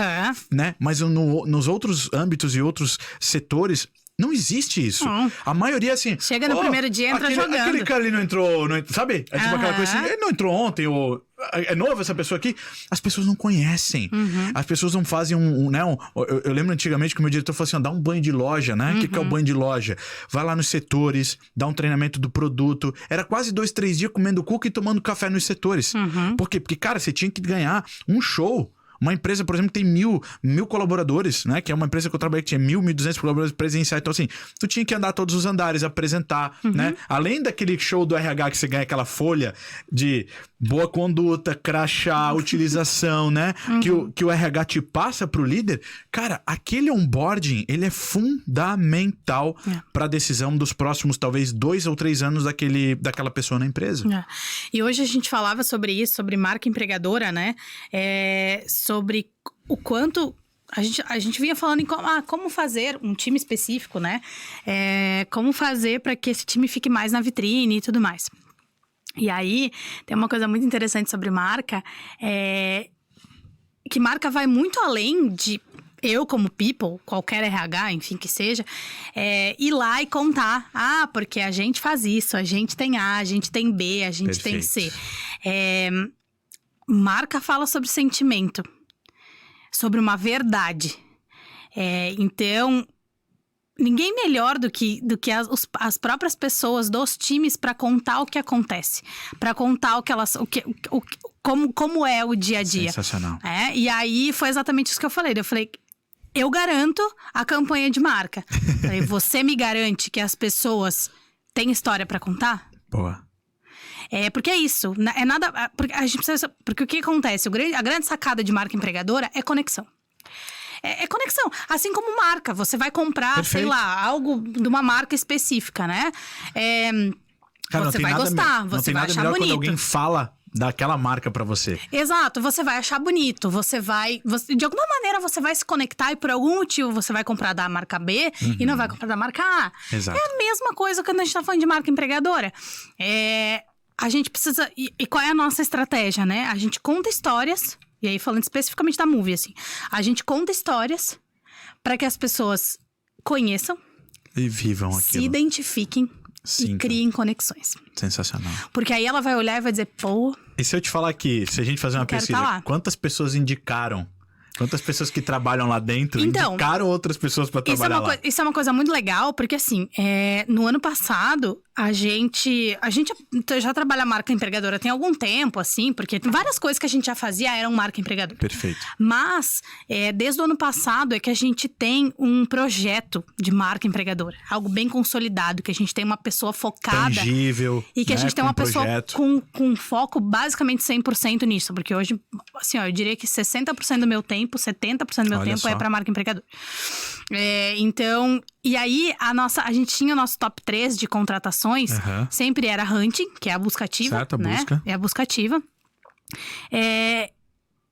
né? Mas nos outros âmbitos e outros setores... Não existe isso. A maioria, assim... Chega no primeiro dia, entra jogando. Aquele cara ali não entrou, sabe? É tipo aquela coisa assim, ele não entrou ontem, ou... É novo essa pessoa aqui? As pessoas não conhecem. As pessoas não fazem eu lembro antigamente que o meu diretor falou assim, dá um banho de loja, né? O que é o banho de loja? Vai lá nos setores, dá um treinamento do produto. Era quase 2, 3 dias comendo cuca e tomando café nos setores. Por quê? Porque, cara, você tinha que ganhar um show. Uma empresa, por exemplo, que tem mil colaboradores, né? Que é uma empresa que eu trabalhei que tinha 1.200 colaboradores presenciais. Então, assim, tu tinha que andar todos os andares, apresentar, né? Além daquele show do RH que você ganha aquela folha de boa conduta, crachá, utilização, né? Que o RH te passa pro líder. Cara, aquele onboarding, ele é fundamental para a decisão dos próximos, talvez, 2 ou 3 anos daquela pessoa na empresa. E hoje a gente falava sobre isso, sobre marca empregadora, né? Sobre o quanto... A gente vinha falando em como fazer um time específico, né? Como fazer para que esse time fique mais na vitrine e tudo mais. E aí, tem uma coisa muito interessante sobre marca, que marca vai muito além de eu como people, qualquer RH, enfim, que seja, ir lá e contar. Porque a gente faz isso, a gente tem A, a gente tem B, a gente tem C. Marca fala sobre sentimento, sobre uma verdade. Então, ninguém melhor do que as próprias pessoas dos times para contar o que acontece, para contar como é o dia a dia. Sensacional. E aí foi exatamente isso que eu falei. Eu falei, eu garanto a campanha de marca. Falei, você me garante que as pessoas têm história para contar? Boa. Porque é isso. É nada. A gente precisa. Porque o que acontece? A grande sacada de marca empregadora é conexão. É conexão. Assim como marca. Você vai comprar, sei lá, algo de uma marca específica, né? Cara, você vai gostar, você vai achar bonito. Quando alguém fala daquela marca pra você. Exato, você vai achar bonito, de alguma maneira você vai se conectar e por algum motivo você vai comprar da marca B e não vai comprar da marca A. Exato. É a mesma coisa quando a gente tá falando de marca empregadora. A gente precisa... E qual é a nossa estratégia, né? A gente conta histórias, e aí falando especificamente da Movie, assim. A gente conta histórias para que as pessoas conheçam. E vivam aquilo. Se identifiquem. Sim, e criem conexões. Sensacional. Porque aí ela vai olhar e vai dizer, pô... E se eu te falar que, se a gente fazer uma pesquisa, quantas pessoas indicaram? Quantas pessoas que trabalham lá dentro indicaram outras pessoas para trabalhar lá? Isso é uma coisa muito legal, porque assim, no ano passado, a gente já trabalha marca empregadora tem algum tempo, assim, porque várias coisas que a gente já fazia eram marca empregadora. Perfeito. Mas, desde o ano passado é que a gente tem um projeto de marca empregadora. Algo bem consolidado, que a gente tem uma pessoa focada. Tangível. E que a gente tem uma pessoa com foco basicamente 100% nisso. Porque hoje, assim, eu diria que 60% do meu tempo, 70% do meu tempo é para marca empregadora. Então, e aí a gente tinha o nosso top 3 de contratações, sempre era hunting, que é a busca ativa, certo, né? Busca. É a busca ativa.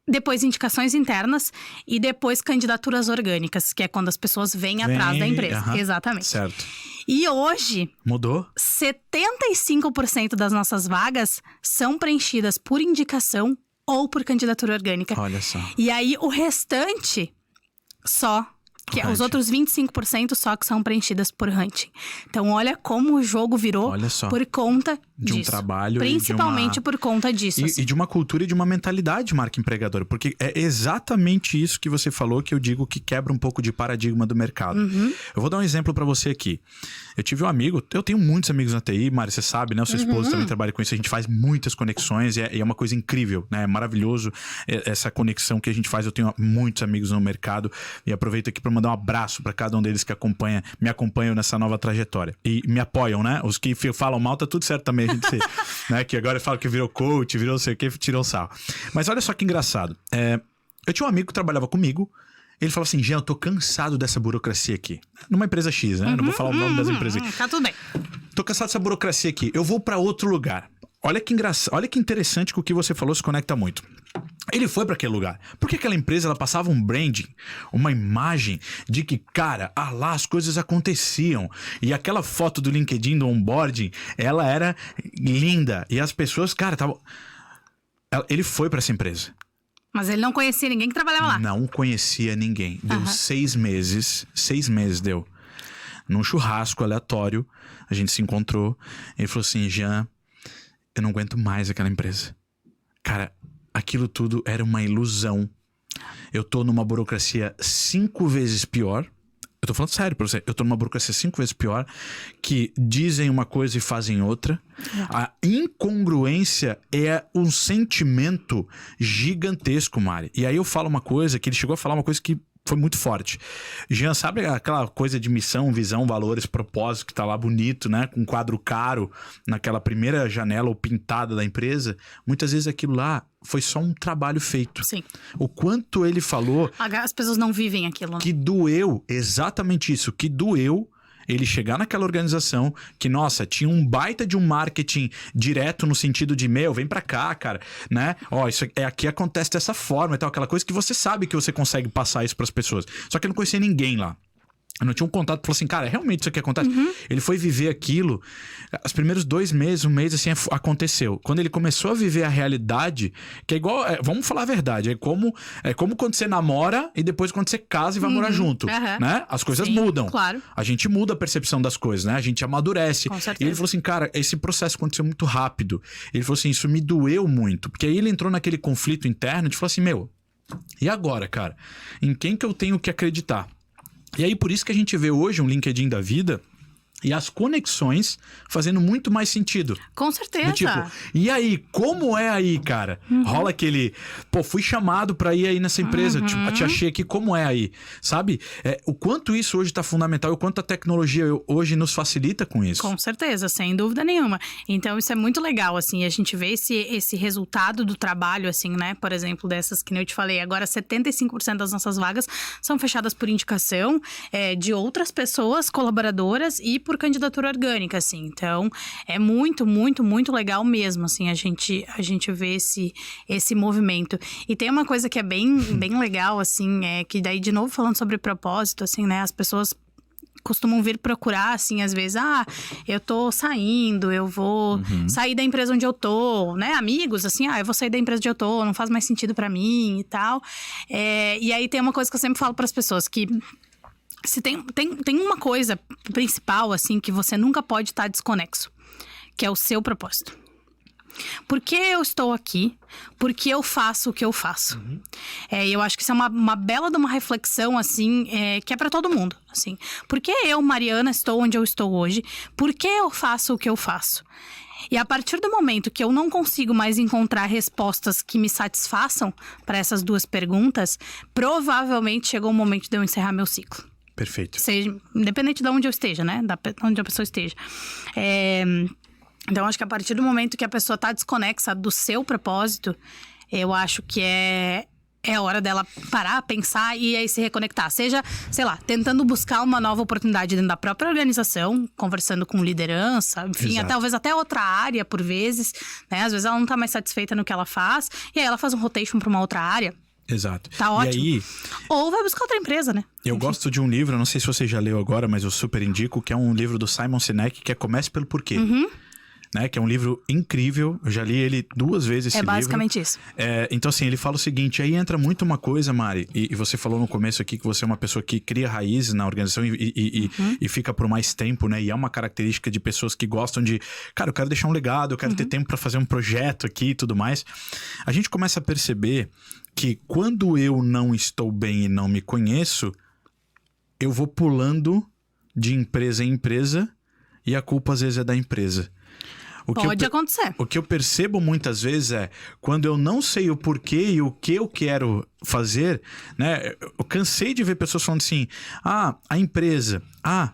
Depois indicações internas e depois candidaturas orgânicas, que é quando as pessoas vêm atrás da empresa. Exatamente. Certo. E hoje... Mudou? 75% das nossas vagas são preenchidas por indicação ou por candidatura orgânica. Olha só. E aí, o restante só... os outros 25% só que são preenchidas por hunting. Então, olha como o jogo virou por conta disso. De um trabalho principalmente por conta disso. E de uma cultura e de uma mentalidade de marca empregadora. Porque é exatamente isso que você falou que eu digo que quebra um pouco de paradigma do mercado. Eu vou dar um exemplo pra você aqui. Eu tive um amigo, eu tenho muitos amigos na TI, Mari, você sabe, né? O seu esposo também trabalha com isso. A gente faz muitas conexões e é uma coisa incrível, né? É maravilhoso essa conexão que a gente faz. Eu tenho muitos amigos no mercado e aproveito aqui pra mandar um abraço pra cada um deles que me acompanham nessa nova trajetória. E me apoiam, né? Os que falam mal, tá tudo certo também, a gente né? Que agora fala que virou coach, virou não sei o que, tirou o sarro. Mas olha só que engraçado. Eu tinha um amigo que trabalhava comigo. Ele falou assim, Jean, eu tô cansado dessa burocracia aqui. Numa empresa X, né? Não vou falar o nome das empresas aqui. Tá tudo bem. Tô cansado dessa burocracia aqui. Eu vou pra outro lugar. Olha que engraçado, olha que interessante que o que você falou se conecta muito. Ele foi pra aquele lugar. Porque aquela empresa, ela passava um branding, uma imagem de que, cara, lá as coisas aconteciam. E aquela foto do LinkedIn, do onboarding, ela era linda. E as pessoas, cara, estavam... Ele foi pra essa empresa. Mas ele não conhecia ninguém que trabalhava lá. Não conhecia ninguém. Deu 6 meses. 6 meses deu. Num churrasco aleatório, a gente se encontrou. Ele falou assim, Jean, eu não aguento mais aquela empresa. Cara, aquilo tudo era uma ilusão. Eu tô numa burocracia 5 vezes pior. Eu tô falando sério pra você. Eu tô numa burocracia 5 vezes pior, que dizem uma coisa e fazem outra. A incongruência é um sentimento gigantesco, Mari. E aí eu falo uma coisa, que ele chegou a falar uma coisa que foi muito forte. Jean, sabe aquela coisa de missão, visão, valores, propósito que tá lá bonito, né? Com um quadro caro naquela primeira janela ou pintada da empresa? Muitas vezes aquilo lá foi só um trabalho feito. Sim. O quanto ele falou... As pessoas não vivem aquilo, né? Que doeu, exatamente isso, que doeu ele chegar naquela organização que, nossa, tinha um baita de um marketing direto no sentido de, vem pra cá, cara, né? Ó, isso aqui acontece dessa forma e tal, aquela coisa que você sabe que você consegue passar isso pras pessoas. Só que ele não conhecia ninguém lá. Eu não tinha um contato, falou assim, cara, realmente isso aqui acontece? Ele foi viver aquilo, os primeiros 2 meses, 1 mês, assim, aconteceu. Quando ele começou a viver a realidade, que é igual, vamos falar a verdade, é como quando você namora e depois quando você casa e vai morar junto, né? As coisas mudam. Claro. A gente muda a percepção das coisas, né? A gente amadurece. Com certeza. E ele falou assim, cara, esse processo aconteceu muito rápido. Ele falou assim, isso me doeu muito. Porque aí ele entrou naquele conflito interno de falar assim, e agora, cara? Em quem que eu tenho que acreditar? E aí, por isso que a gente vê hoje um LinkedIn da vida e as conexões fazendo muito mais sentido. Com certeza. Do tipo, e aí, como é aí, cara? Rola aquele, fui chamado pra ir aí nessa empresa, te achei aqui, como é aí? Sabe? O quanto isso hoje tá fundamental e o quanto a tecnologia hoje nos facilita com isso. Com certeza, sem dúvida nenhuma. Então, isso é muito legal, assim, a gente vê esse resultado do trabalho, assim, né? Por exemplo, dessas que eu te falei, agora 75% das nossas vagas são fechadas por indicação de outras pessoas, colaboradoras e por candidatura orgânica, assim. Então, é muito, muito, muito legal mesmo, assim, a gente vê esse movimento. E tem uma coisa que é bem legal, assim, que daí, de novo, falando sobre propósito, assim, né, as pessoas costumam vir procurar, assim, às vezes, eu tô saindo, eu vou sair da empresa onde eu tô, né, amigos, assim, eu vou sair da empresa onde eu tô, não faz mais sentido pra mim e tal. E aí tem uma coisa que eu sempre falo pras pessoas, que se tem uma coisa principal, assim, que você nunca pode estar desconexo, que é o seu propósito. Por que eu estou aqui? Por que eu faço o que eu faço? Eu acho que isso é uma bela de uma reflexão, assim, que é para todo mundo, assim. Por que eu, Mariana, estou onde eu estou hoje? Por que eu faço o que eu faço? E a partir do momento que eu não consigo mais encontrar respostas que me satisfaçam para essas 2 perguntas, provavelmente chegou o momento de eu encerrar meu ciclo. Perfeito. Seja, independente de onde eu esteja, né? Onde a pessoa esteja. Então, acho que a partir do momento que a pessoa tá desconexa do seu propósito, eu acho que é hora dela parar, pensar e aí se reconectar. Seja, sei lá, tentando buscar uma nova oportunidade dentro da própria organização, conversando com liderança, enfim, talvez até outra área por vezes, né? Às vezes ela não tá mais satisfeita no que ela faz, e aí ela faz um rotation pra uma outra área. Exato. Tá ótimo. E aí, ou vai buscar outra empresa, né? Eu gosto de um livro, não sei se você já leu agora, mas eu super indico, que é um livro do Simon Sinek, que é Comece pelo Porquê. Né, que é um livro incrível, eu já li ele 2 vezes esse livro. É basicamente isso. Então assim, ele fala o seguinte, aí entra muito uma coisa, Mari, e você falou no começo aqui que você é uma pessoa que cria raízes na organização e fica por mais tempo, né, e é uma característica de pessoas que gostam de, cara, eu quero deixar um legado, eu quero ter tempo pra fazer um projeto aqui e tudo mais. A gente começa a perceber que quando eu não estou bem e não me conheço, eu vou pulando de empresa em empresa e a culpa às vezes é da empresa. Pode acontecer. O que eu percebo muitas vezes é, quando eu não sei o porquê e o que eu quero fazer, né? Eu cansei de ver pessoas falando assim, a empresa. Aí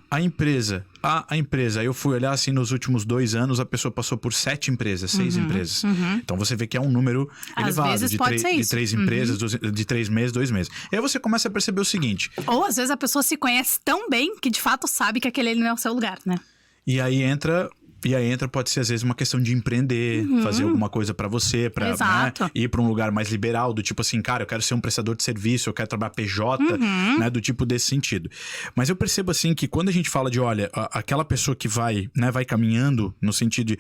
eu fui olhar assim, nos últimos 2 anos, a pessoa passou por 7 empresas, 6 empresas. Então você vê que é um número elevado, de 3 empresas, de 3 meses, 2 meses. E aí você começa a perceber o seguinte. Ou às vezes a pessoa se conhece tão bem que de fato sabe que aquele não é o seu lugar, né? E aí entra, pode ser às vezes uma questão de empreender, fazer alguma coisa pra você, pra, né, ir pra um lugar mais liberal, do tipo assim, cara, eu quero ser um prestador de serviço, eu quero trabalhar PJ, né, do tipo desse sentido. Mas eu percebo assim que quando a gente fala de, olha, aquela pessoa que vai caminhando no sentido de,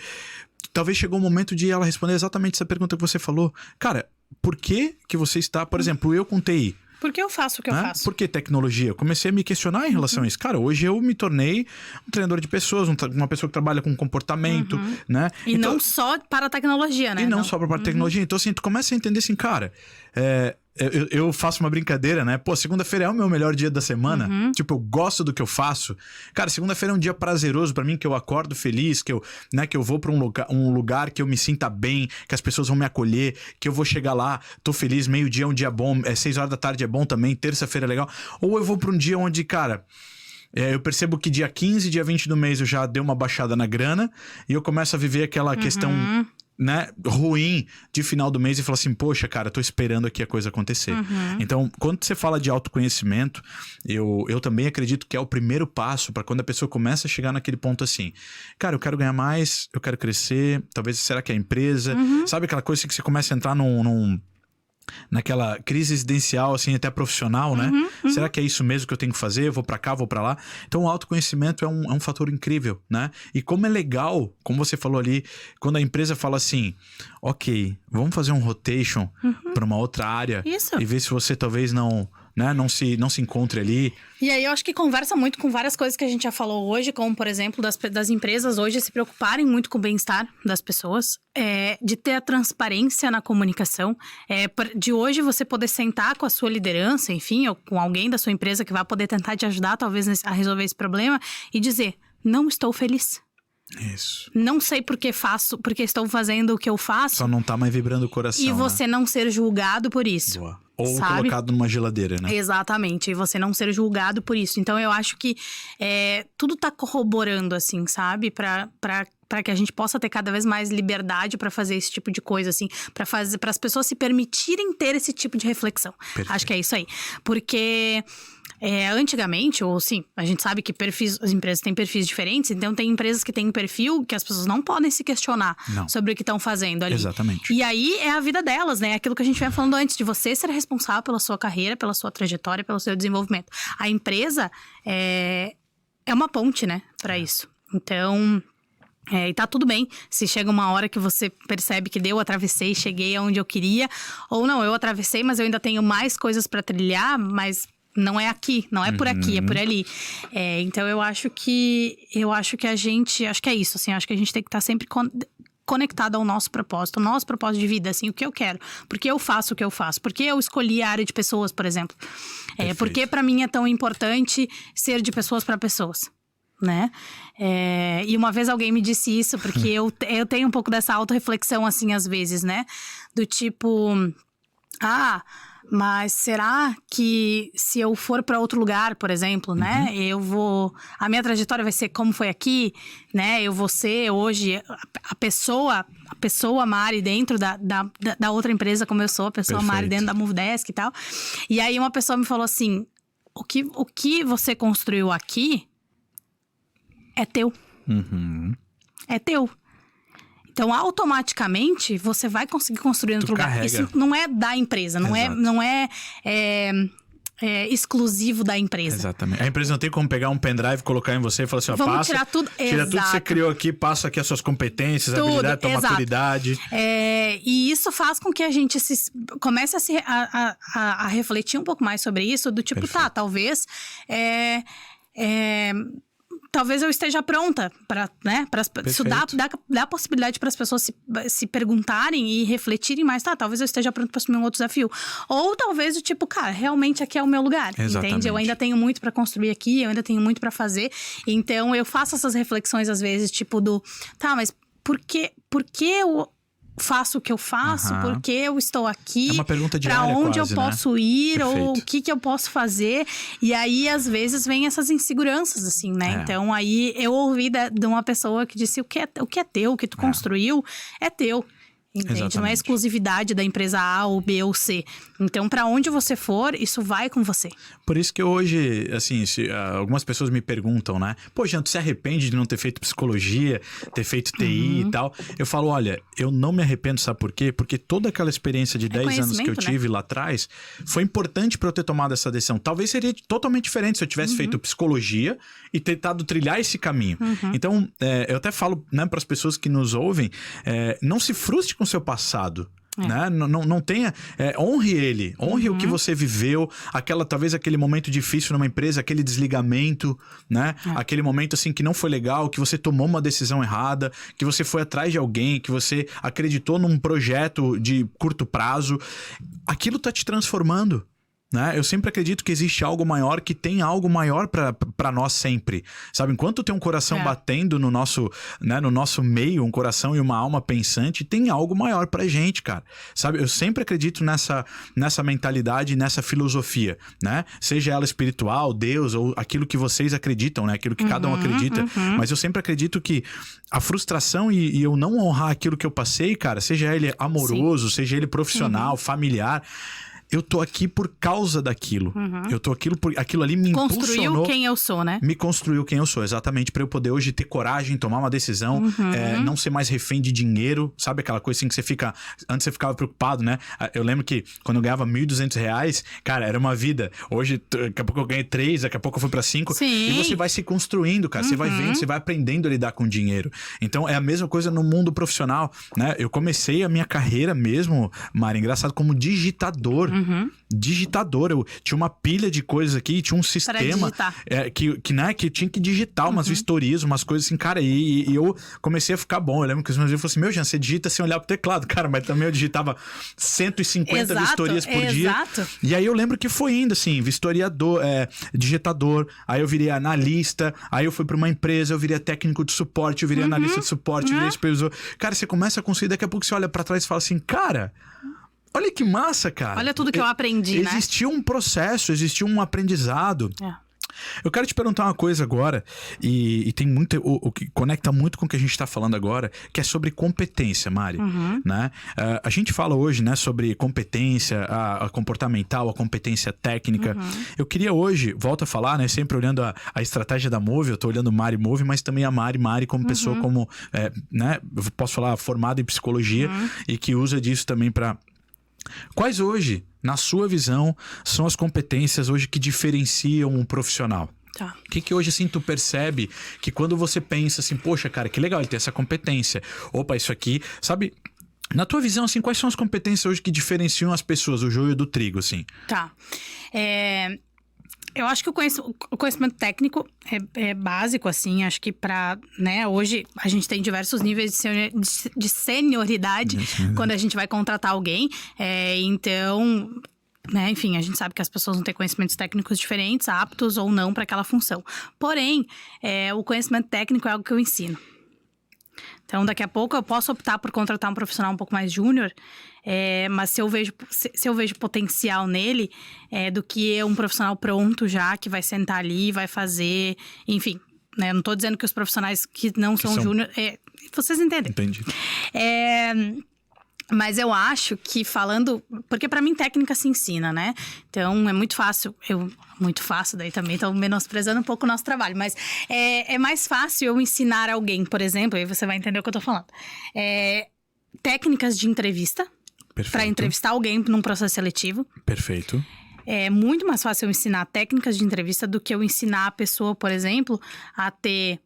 talvez chegou o momento de ela responder exatamente essa pergunta que você falou. Cara, por que você está, por exemplo, eu com TI? Por que eu faço o que eu faço? Por que tecnologia? Eu comecei a me questionar em relação a isso. Cara, hoje eu me tornei um treinador de pessoas, uma pessoa que trabalha com comportamento, né? E então, não só para a tecnologia, né? E não só para a tecnologia. Então, assim, tu começa a entender assim, cara, Eu faço uma brincadeira, né? Pô, segunda-feira é o meu melhor dia da semana. Tipo, eu gosto do que eu faço. Cara, segunda-feira é um dia prazeroso pra mim, que eu acordo feliz, que eu vou pra um lugar que eu me sinta bem, que as pessoas vão me acolher, que eu vou chegar lá, tô feliz, meio-dia é um dia bom, 6 horas da tarde é bom também, terça-feira é legal. Ou eu vou pra um dia onde, cara... eu percebo que dia 15, dia 20 do mês eu já dei uma baixada na grana e eu começo a viver aquela questão, né, ruim de final do mês e falo assim, poxa, cara, tô esperando aqui a coisa acontecer. Então, quando você fala de autoconhecimento, eu também acredito que é o primeiro passo para quando a pessoa começa a chegar naquele ponto assim, cara, eu quero ganhar mais, eu quero crescer, talvez, será que é a empresa? Sabe aquela coisa que você começa a entrar naquela crise existencial, assim, até profissional, né? Será que é isso mesmo que eu tenho que fazer? Eu vou pra cá, vou pra lá? Então, o autoconhecimento é um fator incrível, né? E como é legal, como você falou ali, quando a empresa fala assim, ok, vamos fazer um rotation pra uma outra área e ver se você talvez não se encontre ali. E aí eu acho que conversa muito com várias coisas que a gente já falou hoje, como, por exemplo, das empresas hoje se preocuparem muito com o bem-estar das pessoas, de ter a transparência na comunicação, de hoje você poder sentar com a sua liderança, enfim, ou com alguém da sua empresa que vai poder tentar te ajudar, talvez, a resolver esse problema, e dizer, não estou feliz. Isso. Não sei porque estou fazendo o que eu faço. Só não tá mais vibrando o coração, e você não ser julgado por isso. Boa. Ou sabe? Colocado numa geladeira, né? Exatamente, e você não ser julgado por isso. Então, eu acho que tudo tá corroborando, assim, sabe? Pra que a gente possa ter cada vez mais liberdade pra fazer esse tipo de coisa, assim. Para as pessoas se permitirem ter esse tipo de reflexão. Perfeito. Acho que é isso aí. Porque... antigamente, ou sim, a gente sabe que as empresas têm perfis diferentes, então tem empresas que têm um perfil que as pessoas não podem se questionar sobre o que estão fazendo ali. Exatamente. E aí é a vida delas, né? Aquilo que a gente vem falando antes, de você ser responsável pela sua carreira, pela sua trajetória, pelo seu desenvolvimento. A empresa é uma ponte, né, pra isso. Então... e tá tudo bem, se chega uma hora que você percebe que eu atravessei, cheguei aonde eu queria, ou não, eu atravessei, mas eu ainda tenho mais coisas pra trilhar, mas não é aqui, não é por aqui, é por ali. Então eu acho que a gente, acho que é isso, assim, acho que a gente tem que estar sempre conectado ao nosso propósito de vida, assim, o que eu quero, porque eu faço o que eu faço, porque eu escolhi a área de pessoas, por exemplo, porque pra mim é tão importante ser de pessoas pra pessoas. Né? E uma vez alguém me disse isso, porque eu tenho um pouco dessa autorreflexão, assim, às vezes, né? Do tipo, mas será que se eu for para outro lugar, por exemplo, né? A minha trajetória vai ser como foi aqui, né? Eu vou ser hoje a pessoa Mari dentro da outra empresa como eu sou, a pessoa Mari dentro da Movedesk e tal. E aí uma pessoa me falou assim, o que você construiu aqui é teu. É teu. Então, automaticamente, você vai conseguir construir em outro lugar. Carrega. Isso não é da empresa, não é exclusivo da empresa. Exatamente. A empresa não tem como pegar um pendrive, colocar em você e falar assim, vamos passa, tirar tudo. Tira tudo que você criou aqui, passa aqui as suas competências, habilidade, tua maturidade. E isso faz com que a gente comece a refletir um pouco mais sobre isso, do tipo, Perfeito. Talvez... talvez eu esteja pronta para, né? Isso dá a possibilidade para as pessoas se perguntarem e refletirem mais. Talvez eu esteja pronta para assumir um outro desafio. Ou talvez o tipo, cara, realmente aqui é o meu lugar. Exatamente. Entende? Eu ainda tenho muito para construir aqui, eu ainda tenho muito para fazer. Então eu faço essas reflexões às vezes, tipo mas por que eu faço o que eu faço, porque eu estou aqui, é uma pergunta diária, pra onde quase, eu posso ir, Perfeito. ou o que eu posso fazer. E aí, às vezes, vem essas inseguranças, assim, né? Então, aí, eu ouvi de uma pessoa que disse, o que é teu, o que tu construiu, é teu. Entende? Exatamente. Não é exclusividade da empresa A ou B ou C. Então, pra onde você for, isso vai com você. Por isso que hoje, assim, algumas pessoas me perguntam, né? Pô, Jean, tu se arrepende de não ter feito psicologia, ter feito TI e tal? Eu falo, olha, eu não me arrependo, sabe por quê? Porque toda aquela experiência de 10 anos que eu tive lá atrás foi importante pra eu ter tomado essa decisão. Talvez seria totalmente diferente se eu tivesse feito psicologia e tentado trilhar esse caminho. Então, eu até falo, né, pras pessoas que nos ouvem, não se frustre com o seu passado. né? Não tenha... honre ele. Honre o que você viveu. Talvez aquele momento difícil numa empresa, aquele desligamento, né? Aquele momento, assim, que não foi legal, que você tomou uma decisão errada, que você foi atrás de alguém, que você acreditou num projeto de curto prazo. Aquilo tá te transformando. Né? Eu sempre acredito que existe algo maior, que tem algo maior pra nós sempre, sabe? Enquanto tem um coração batendo no nosso, né, no nosso meio, um coração e uma alma pensante, tem algo maior pra gente, cara, sabe? Eu sempre acredito nessa mentalidade, nessa filosofia, né? Seja ela espiritual, Deus, ou aquilo que vocês acreditam, né? Aquilo que cada um acredita, mas eu sempre acredito que a frustração e eu não honrar aquilo que eu passei, cara, seja ele amoroso, seja ele profissional, familiar... Eu tô aqui por causa daquilo. Eu tô aqui por aquilo ali me impulsionou. Construiu quem eu sou, né? Me construiu quem eu sou, exatamente. Pra eu poder hoje ter coragem, tomar uma decisão, não ser mais refém de dinheiro. Sabe aquela coisa assim que você fica... Antes você ficava preocupado, né? Eu lembro que quando eu ganhava R$1.200, cara, era uma vida. Hoje, daqui a pouco eu ganhei 3, daqui a pouco eu fui pra 5. Sim. E você vai se construindo, cara. Você vai vendo, você vai aprendendo a lidar com dinheiro. Então, é a mesma coisa no mundo profissional, né? Eu comecei a minha carreira mesmo, Mari, engraçado, como digitador. Digitador, eu tinha uma pilha de coisas aqui, tinha um sistema que eu tinha que digitar umas vistorias, umas coisas assim, cara, e eu comecei a ficar bom. Eu lembro que os meus amigos falaram assim: meu, Jean, você digita sem olhar pro teclado, cara, mas também eu digitava 150 vistorias por dia. E aí eu lembro que foi indo assim, vistoriador, digitador, aí eu virei analista, aí eu fui pra uma empresa, eu virei técnico de suporte, eu virei analista de suporte, virei supervisor. Cara, você começa a construir, daqui a pouco você olha pra trás e fala assim, cara, olha que massa, cara. Olha tudo que eu aprendi, né? Existiu um processo, existiu um aprendizado. Eu quero te perguntar uma coisa agora, e tem muito, o que conecta muito com o que a gente está falando agora, que é sobre competência, Mari. Né? A gente fala hoje, né, sobre competência, a comportamental, a competência técnica. Eu queria hoje, volto a falar, né, sempre olhando a estratégia da Move, eu estou olhando Mari Move, mas também a Mari como pessoa, como, né, eu posso falar, formada em psicologia e que usa disso também para... Quais hoje, na sua visão, são as competências hoje que diferenciam um profissional? O que hoje, assim, tu percebe que quando você pensa assim, poxa, cara, que legal ele ter essa competência. Opa, isso aqui, sabe... Na tua visão, assim, quais são as competências hoje que diferenciam as pessoas, o joio do trigo, assim? Eu acho que o conhecimento técnico é básico, assim. Acho que né, hoje a gente tem diversos níveis de senioridade quando a gente vai contratar alguém. Então, né, enfim, a gente sabe que as pessoas vão ter conhecimentos técnicos diferentes, aptos ou não para aquela função. Porém, o conhecimento técnico é algo que eu ensino. Então, daqui a pouco eu posso optar por contratar um profissional um pouco mais júnior, mas se eu vejo potencial nele, do que um profissional pronto já, que vai sentar ali e vai fazer, enfim, né? Eu não tô dizendo que os profissionais que não são júnior... vocês entendem? Entendi. Mas eu acho que falando... Porque pra mim técnica se ensina, né? Então é muito fácil. Muito fácil, daí também tô menosprezando um pouco o nosso trabalho. Mas é mais fácil eu ensinar alguém, por exemplo, aí você vai entender o que eu tô falando. Técnicas de entrevista. Perfeito. Pra entrevistar alguém num processo seletivo. Perfeito. É muito mais fácil eu ensinar técnicas de entrevista do que eu ensinar a pessoa, por exemplo, a ter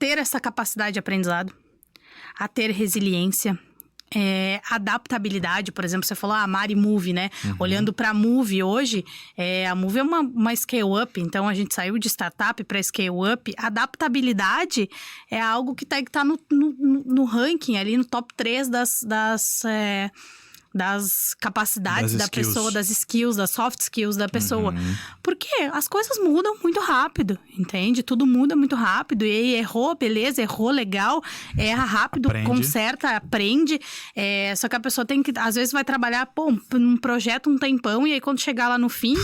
essa capacidade de aprendizado, a ter resiliência, adaptabilidade. Por exemplo, você falou a Mari Move, né? Olhando para a Move hoje, a Move é uma scale-up, então a gente saiu de startup para scale-up. Adaptabilidade é algo que tá no ranking, ali no top 3 das capacidades da pessoa, das skills, das soft skills da pessoa. Porque as coisas mudam muito rápido, entende? Tudo muda muito rápido. E aí, errou, beleza, errou, legal. Erra rápido, conserta, aprende. Só que a pessoa tem que... Às vezes vai trabalhar, num projeto um tempão. E aí, quando chegar lá no fim...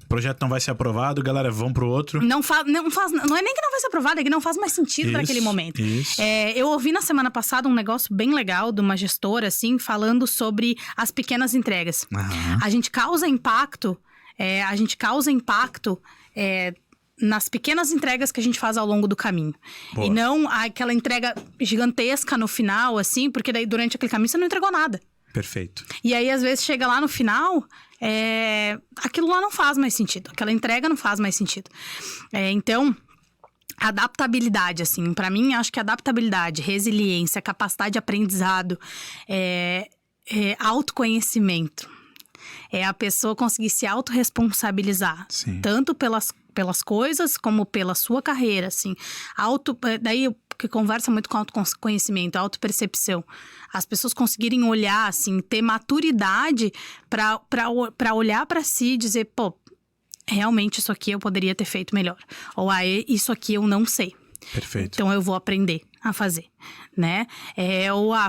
O projeto não vai ser aprovado, galera, vão pro outro. Não é nem que não vai ser aprovado, é que não faz mais sentido para aquele momento. Eu ouvi na semana passada um negócio bem legal de uma gestora, assim, falando sobre as pequenas entregas. A gente causa impacto, nas pequenas entregas que a gente faz ao longo do caminho. Boa. E não aquela entrega gigantesca no final, assim, porque daí durante aquele caminho você não entregou nada. Perfeito. E aí, às vezes, chega lá no final, aquilo lá não faz mais sentido. Aquela entrega não faz mais sentido. Então, adaptabilidade, assim, pra mim, acho que adaptabilidade, resiliência, capacidade de aprendizado, autoconhecimento. É a pessoa conseguir se autorresponsabilizar. Sim. Tanto pelas coisas como pela sua carreira, assim. Daí que conversa muito com autoconhecimento, autopercepção. As pessoas conseguirem olhar, assim, ter maturidade para olhar para si e dizer, pô, realmente isso aqui eu poderia ter feito melhor. Ou isso aqui eu não sei. Perfeito. Então eu vou aprender a fazer, né?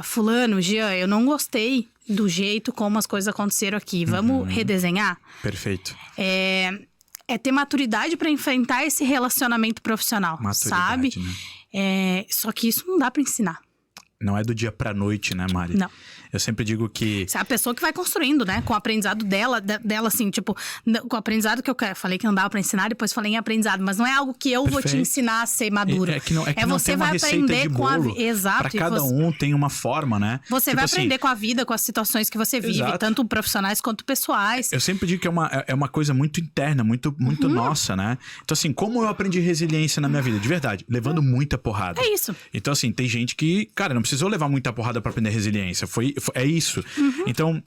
Fulano, Jean, eu não gostei do jeito como as coisas aconteceram aqui. Vamos redesenhar? Perfeito. É ter maturidade para enfrentar esse relacionamento profissional, sabe? Né? Só que isso não dá para ensinar. Não é do dia pra noite, né, Mari? Não. Eu sempre digo que... É a pessoa que vai construindo, né? Com o aprendizado dela assim, tipo... Com o aprendizado que eu quero. Falei que não dava pra ensinar, depois falei em aprendizado. Mas não é algo que eu vou te ensinar a ser maduro. É que não você tem uma vai receita aprender de com bolo. Exato. Pra cada um tem uma forma, né? Você tipo vai assim, aprender com a vida, com as situações que você vive. Exato. Tanto profissionais quanto pessoais. Eu sempre digo que é uma coisa muito interna, muito nossa, né? Então assim, como eu aprendi resiliência na minha vida? De verdade, levando muita porrada. É isso. Então assim, tem gente que, cara, não precisou levar muita porrada pra aprender resiliência. É isso. Então,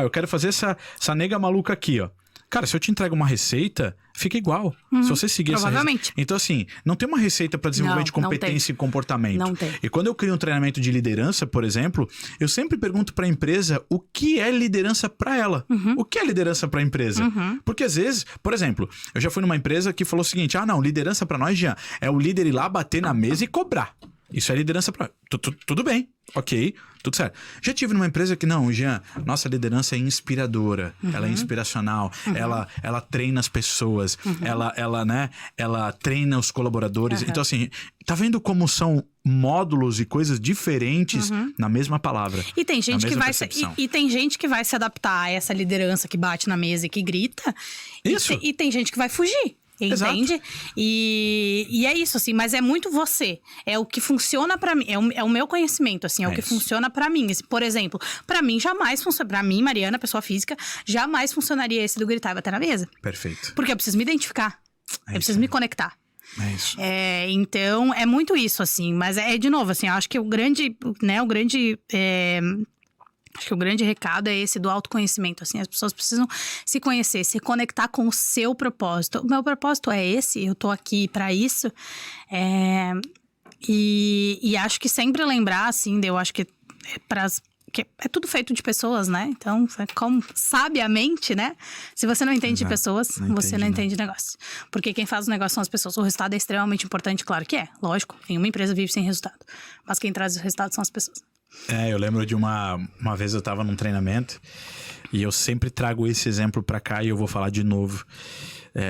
eu quero fazer essa nega maluca aqui, ó. Cara, se eu te entrego uma receita, fica igual. Se você seguir essa receita. Então, assim, não tem uma receita para desenvolvimento de competência e comportamento. Não tem. E quando eu crio um treinamento de liderança, por exemplo, eu sempre pergunto para a empresa o que é liderança para ela. O que é liderança para a empresa? Porque às vezes, por exemplo, eu já fui numa empresa que falou o seguinte: não, liderança para nós, Jean, é o líder ir lá bater na mesa e cobrar. Isso é liderança para... Tudo bem, ok, tudo certo. Já tive numa empresa que, não, Jean, nossa liderança é inspiradora, ela é inspiracional, ela treina as pessoas, ela treina os colaboradores. Então, assim, tá vendo como são módulos e coisas diferentes na mesma palavra? E tem gente que vai e tem gente que vai se adaptar a essa liderança que bate na mesa e que grita. Isso. E tem gente que vai fugir. Entende? E é isso, assim, mas é muito você. É o que funciona pra mim. É o meu conhecimento, assim, é o que funciona pra mim. Por exemplo, pra mim jamais funciona. Pra mim, Mariana, pessoa física, jamais funcionaria esse do gritar e bater na mesa. Perfeito. Porque eu preciso me identificar. Eu preciso me conectar. É isso. Então, é muito isso, assim. Mas de novo, assim, eu acho que acho que o grande recado é esse do autoconhecimento, assim, as pessoas precisam se conhecer, se conectar com o seu propósito. O meu propósito é esse, eu tô aqui pra isso. E acho que sempre lembrar, assim, eu acho que é tudo feito de pessoas, né? Então, como sabiamente, né? Se você não entende de pessoas, você não entende de negócio. Porque quem faz o negócio são as pessoas. O resultado é extremamente importante, claro que é, lógico. Nenhuma empresa vive sem resultado. Mas quem traz o resultado são as pessoas. Eu lembro de uma vez eu tava num treinamento e eu sempre trago esse exemplo pra cá e eu vou falar de novo.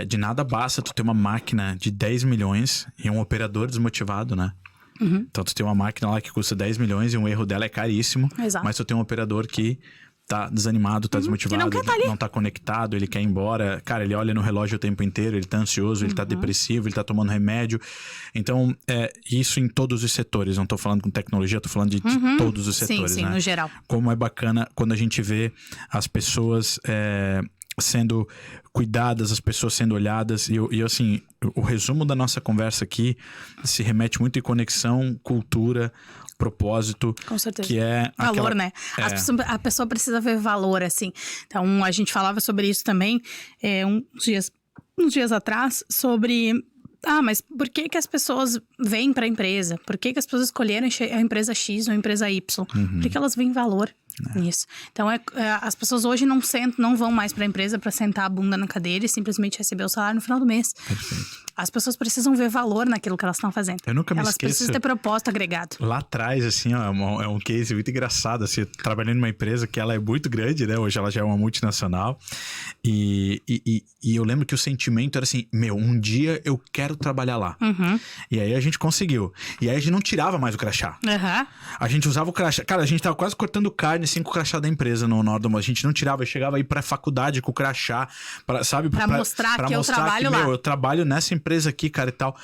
De nada basta tu ter uma máquina de 10 milhões e um operador desmotivado, né? Então tu tem uma máquina lá que custa 10 milhões e um erro dela é caríssimo. Exato. Mas tu tem um operador que tá desanimado, tá desmotivado, não tá conectado, ele quer ir embora. Cara, ele olha no relógio o tempo inteiro, ele tá ansioso, ele tá depressivo, ele tá tomando remédio. Então, isso em todos os setores. Não tô falando com tecnologia, tô falando de todos os setores, sim, né? no geral. Como é bacana quando a gente vê as pessoas sendo cuidadas, as pessoas sendo olhadas. E assim, o resumo da nossa conversa aqui se remete muito em conexão, cultura, propósito. Com certeza. Que é valor, né? A pessoa precisa ver valor, assim. Então, a gente falava sobre isso também uns dias atrás, sobre... mas por que as pessoas vêm para a empresa? Por que as pessoas escolheram a empresa X ou a empresa Y? Porque elas veem valor nisso. Então, as pessoas hoje não vão mais para a empresa para sentar a bunda na cadeira e simplesmente receber o salário no final do mês. Perfeito. As pessoas precisam ver valor naquilo que elas estão fazendo. Eu nunca me esqueço. Elas precisam ter propósito agregado. Lá atrás, assim, ó, é um case muito engraçado, assim, trabalhando numa empresa que ela é muito grande, né? Hoje ela já é uma multinacional. E eu lembro que o sentimento era assim, um dia eu quero trabalhar lá. E aí a gente conseguiu. E aí a gente não tirava mais o crachá. A gente usava o crachá. Cara, a gente tava quase cortando carne, assim, com o crachá da empresa na hora do almoço. A gente não tirava, eu chegava aí pra faculdade com o crachá, pra mostrar que eu trabalho lá. Eu trabalho nessa empresa aqui, cara, e tal.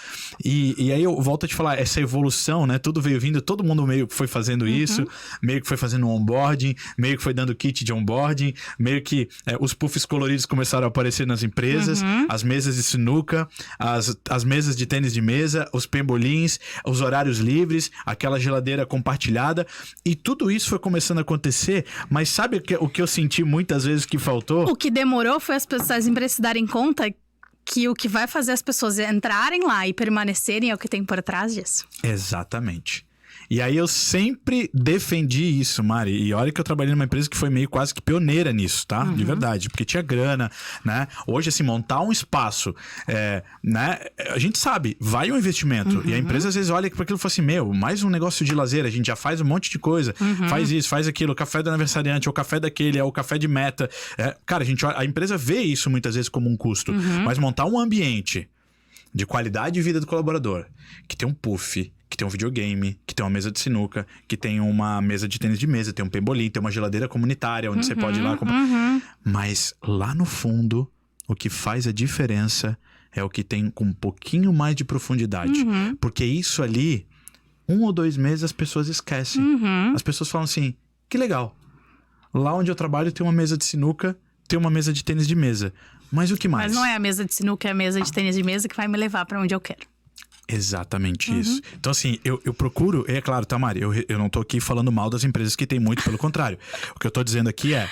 E aí eu volto a te falar, essa evolução, né? Tudo veio vindo, todo mundo meio que foi fazendo isso, meio que foi fazendo um onboarding, meio que foi dando kit de onboarding, meio que os puffs coloridos começaram a aparecer nas empresas, as mesas de sinuca, as as mesas de tênis de mesa, os pembolins, os horários livres, aquela geladeira compartilhada. E tudo isso foi começando a acontecer, mas sabe o que eu senti muitas vezes que faltou? O que demorou foi as empresas se darem conta que o que vai fazer as pessoas entrarem lá e permanecerem é o que tem por trás disso. Exatamente. E aí eu sempre defendi isso, Mari. E olha que eu trabalhei numa empresa que foi meio quase que pioneira nisso, tá? De verdade. Porque tinha grana, né? Hoje, assim, montar um espaço, né? A gente sabe, vai um investimento. E a empresa às vezes olha para aquilo e fala assim, mais um negócio de lazer. A gente já faz um monte de coisa. Faz isso, faz aquilo. O café do aniversariante, o café daquele, o café de meta. Cara, a empresa vê isso muitas vezes como um custo. Mas montar um ambiente de qualidade de vida do colaborador, que tem um puff, que tem um videogame, que tem uma mesa de sinuca, que tem uma mesa de tênis de mesa, tem um pembolim, tem uma geladeira comunitária onde você pode ir lá comprar. Mas lá no fundo, o que faz a diferença é o que tem com um pouquinho mais de profundidade. Porque isso ali, 1 ou 2 meses as pessoas esquecem. As pessoas falam assim, que legal. Lá onde eu trabalho tem uma mesa de sinuca, tem uma mesa de tênis de mesa. Mas o que mais? Mas não é a mesa de sinuca, é a mesa de tênis de mesa que vai me levar pra onde eu quero. Exatamente isso. Então, assim, eu procuro... É claro, tá, Mari? Eu não tô aqui falando mal das empresas que tem muito, pelo contrário. O que eu tô dizendo aqui é...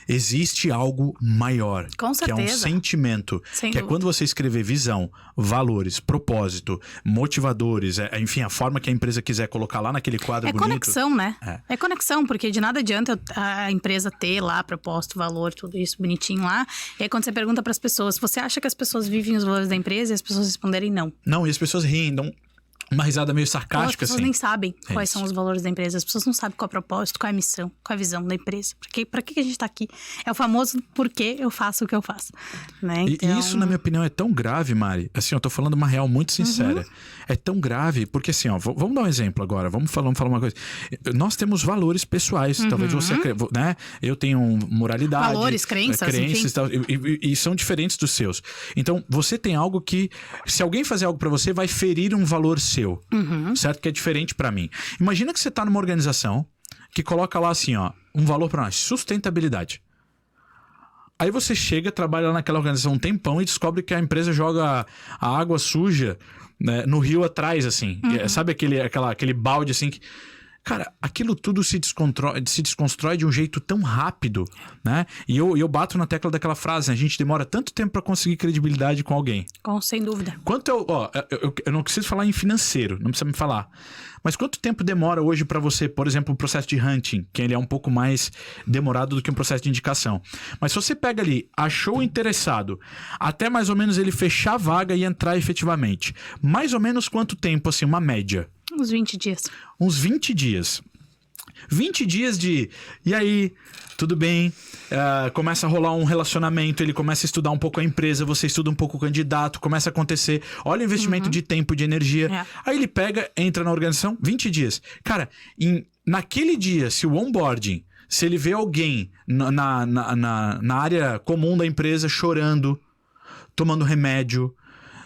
Existe algo maior. Com certeza. Que é um sentimento. Sem que dúvida. É quando você escrever visão, valores, propósito, motivadores, enfim, a forma que a empresa quiser colocar lá naquele quadro bonito. Conexão, né? É conexão, porque de nada adianta a empresa ter lá propósito, valor, tudo isso bonitinho lá. E aí quando você pergunta pras pessoas, você acha que as pessoas vivem os valores da empresa? E as pessoas responderem não. Não, e as pessoas riem, dão uma risada meio Então, sarcástica, as pessoas assim. nem sabem quais isso. são os valores da empresa. As pessoas não sabem qual é o propósito, qual é a missão, qual é a visão da empresa. Pra que a gente tá aqui? É o famoso porquê eu faço o que eu faço. Né? Então... E isso, na minha opinião, é tão grave, Mari. Assim, eu tô falando uma real muito sincera. É tão grave, porque assim, ó, vamos dar um exemplo agora. Vamos falar uma coisa. Nós temos valores pessoais. Talvez você, né? Eu tenho moralidade. Valores, crenças, enfim. Tal, e são diferentes dos seus. Então, você tem algo que, se alguém fazer algo pra você, vai ferir um valor seu. Certo? Que é diferente pra mim. Imagina que você tá numa organização que coloca lá assim, ó, um valor pra nós, sustentabilidade. Aí você chega, trabalha lá naquela organização um tempão e descobre que a empresa joga a água suja, né, no rio atrás, assim. Sabe aquele balde assim que... Cara, aquilo tudo se desconstrói de um jeito tão rápido, né? E eu bato na tecla daquela frase, né? A gente demora tanto tempo pra conseguir credibilidade com alguém. Sem dúvida. Eu não preciso falar em financeiro, não precisa me falar. Mas quanto tempo demora hoje pra você, por exemplo, o processo de hunting, que ele é um pouco mais demorado do que um processo de indicação. Mas se você pega ali, achou o interessado, até mais ou menos ele fechar a vaga e entrar efetivamente. Mais ou menos quanto tempo, assim, uma média? Uns 20 dias. Uns 20 dias. 20 dias de... E aí, tudo bem? Começa a rolar um relacionamento, ele começa a estudar um pouco a empresa, você estuda um pouco o candidato, começa a acontecer. Olha o investimento de tempo, de energia. Aí ele pega, entra na organização, 20 dias. Cara, naquele dia, se o onboarding, se ele vê alguém na área comum da empresa chorando, tomando remédio...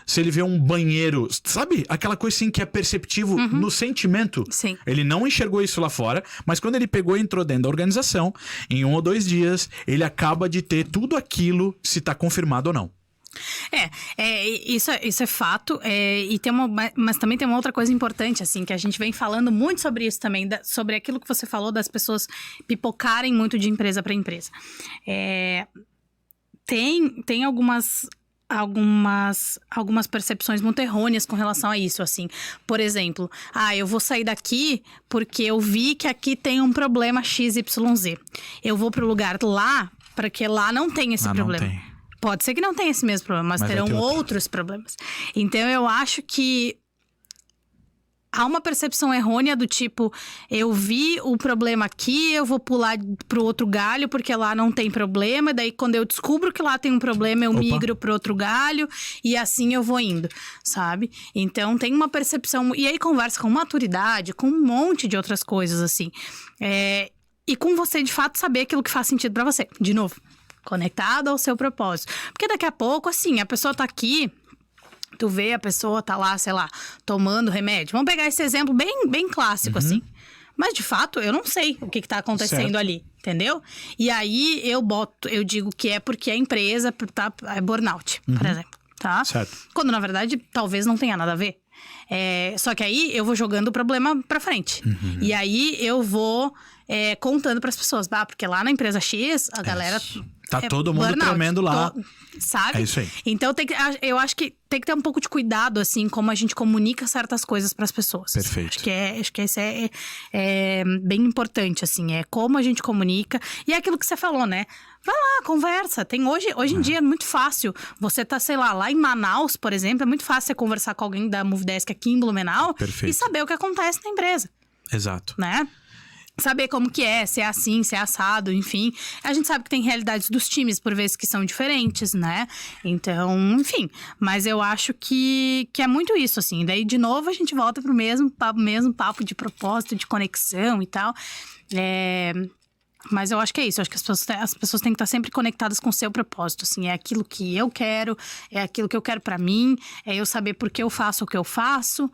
Se ele vê um banheiro, sabe? Aquela coisa assim que é perceptivo no sentimento. Sim. Ele não enxergou isso lá fora, mas quando ele pegou e entrou dentro da organização, em 1 ou 2 dias, ele acaba de ter tudo aquilo, se tá confirmado ou não. Isso é fato. Mas também tem uma outra coisa importante, assim, que a gente vem falando muito sobre isso também, sobre aquilo que você falou das pessoas pipocarem muito de empresa para empresa. Tem algumas percepções muito errôneas com relação a isso, assim. Por exemplo, eu vou sair daqui porque eu vi que aqui tem um problema XYZ. Eu vou pro lugar lá, porque lá não tem esse problema. Não tem. Pode ser que não tenha esse mesmo problema, mas terão outros problemas. Então, eu acho que há uma percepção errônea do tipo, eu vi o problema aqui, eu vou pular pro outro galho porque lá não tem problema. Daí, quando eu descubro que lá tem um problema, eu migro pro outro galho e assim eu vou indo, sabe? Então, tem uma percepção... E aí, conversa com maturidade, com um monte de outras coisas, assim. E com você, de fato, saber aquilo que faz sentido pra você. De novo, conectado ao seu propósito. Porque daqui a pouco, assim, a pessoa tá aqui... Tu vê a pessoa tá lá, sei lá, tomando remédio. Vamos pegar esse exemplo bem clássico, assim. Mas, de fato, eu não sei o que tá acontecendo ali, entendeu? E aí, eu digo que é porque a empresa é burnout, por exemplo. tá? Certo. Quando, na verdade, talvez não tenha nada a ver. Só que aí eu vou jogando o problema pra frente. E aí eu vou contando pras pessoas. Porque lá na empresa X, a galera... Tá todo mundo burnout, tremendo lá. Sabe? É isso aí. Então, eu acho que tem que ter um pouco de cuidado, assim, como a gente comunica certas coisas pras pessoas. Perfeito. Acho que isso é bem importante, assim. É como a gente comunica. E é aquilo que você falou, né? Vai lá, conversa. Hoje em dia é muito fácil. Você tá, sei lá em Manaus, por exemplo, é muito fácil você conversar com alguém da Movidesk aqui em Blumenau. Perfeito. E saber o que acontece na empresa, Exato. né? Saber como que é, se é assim, se é assado, enfim. A gente sabe que tem realidades dos times, por vezes, que são diferentes, né? Então, enfim. Mas eu acho que é muito isso, assim. Daí, de novo, a gente volta pro mesmo papo de propósito, de conexão e tal. Mas eu acho que é isso. Eu acho que as pessoas têm que estar sempre conectadas com o seu propósito, assim. É aquilo que eu quero, é aquilo que eu quero pra mim. É eu saber por que eu faço o que eu faço.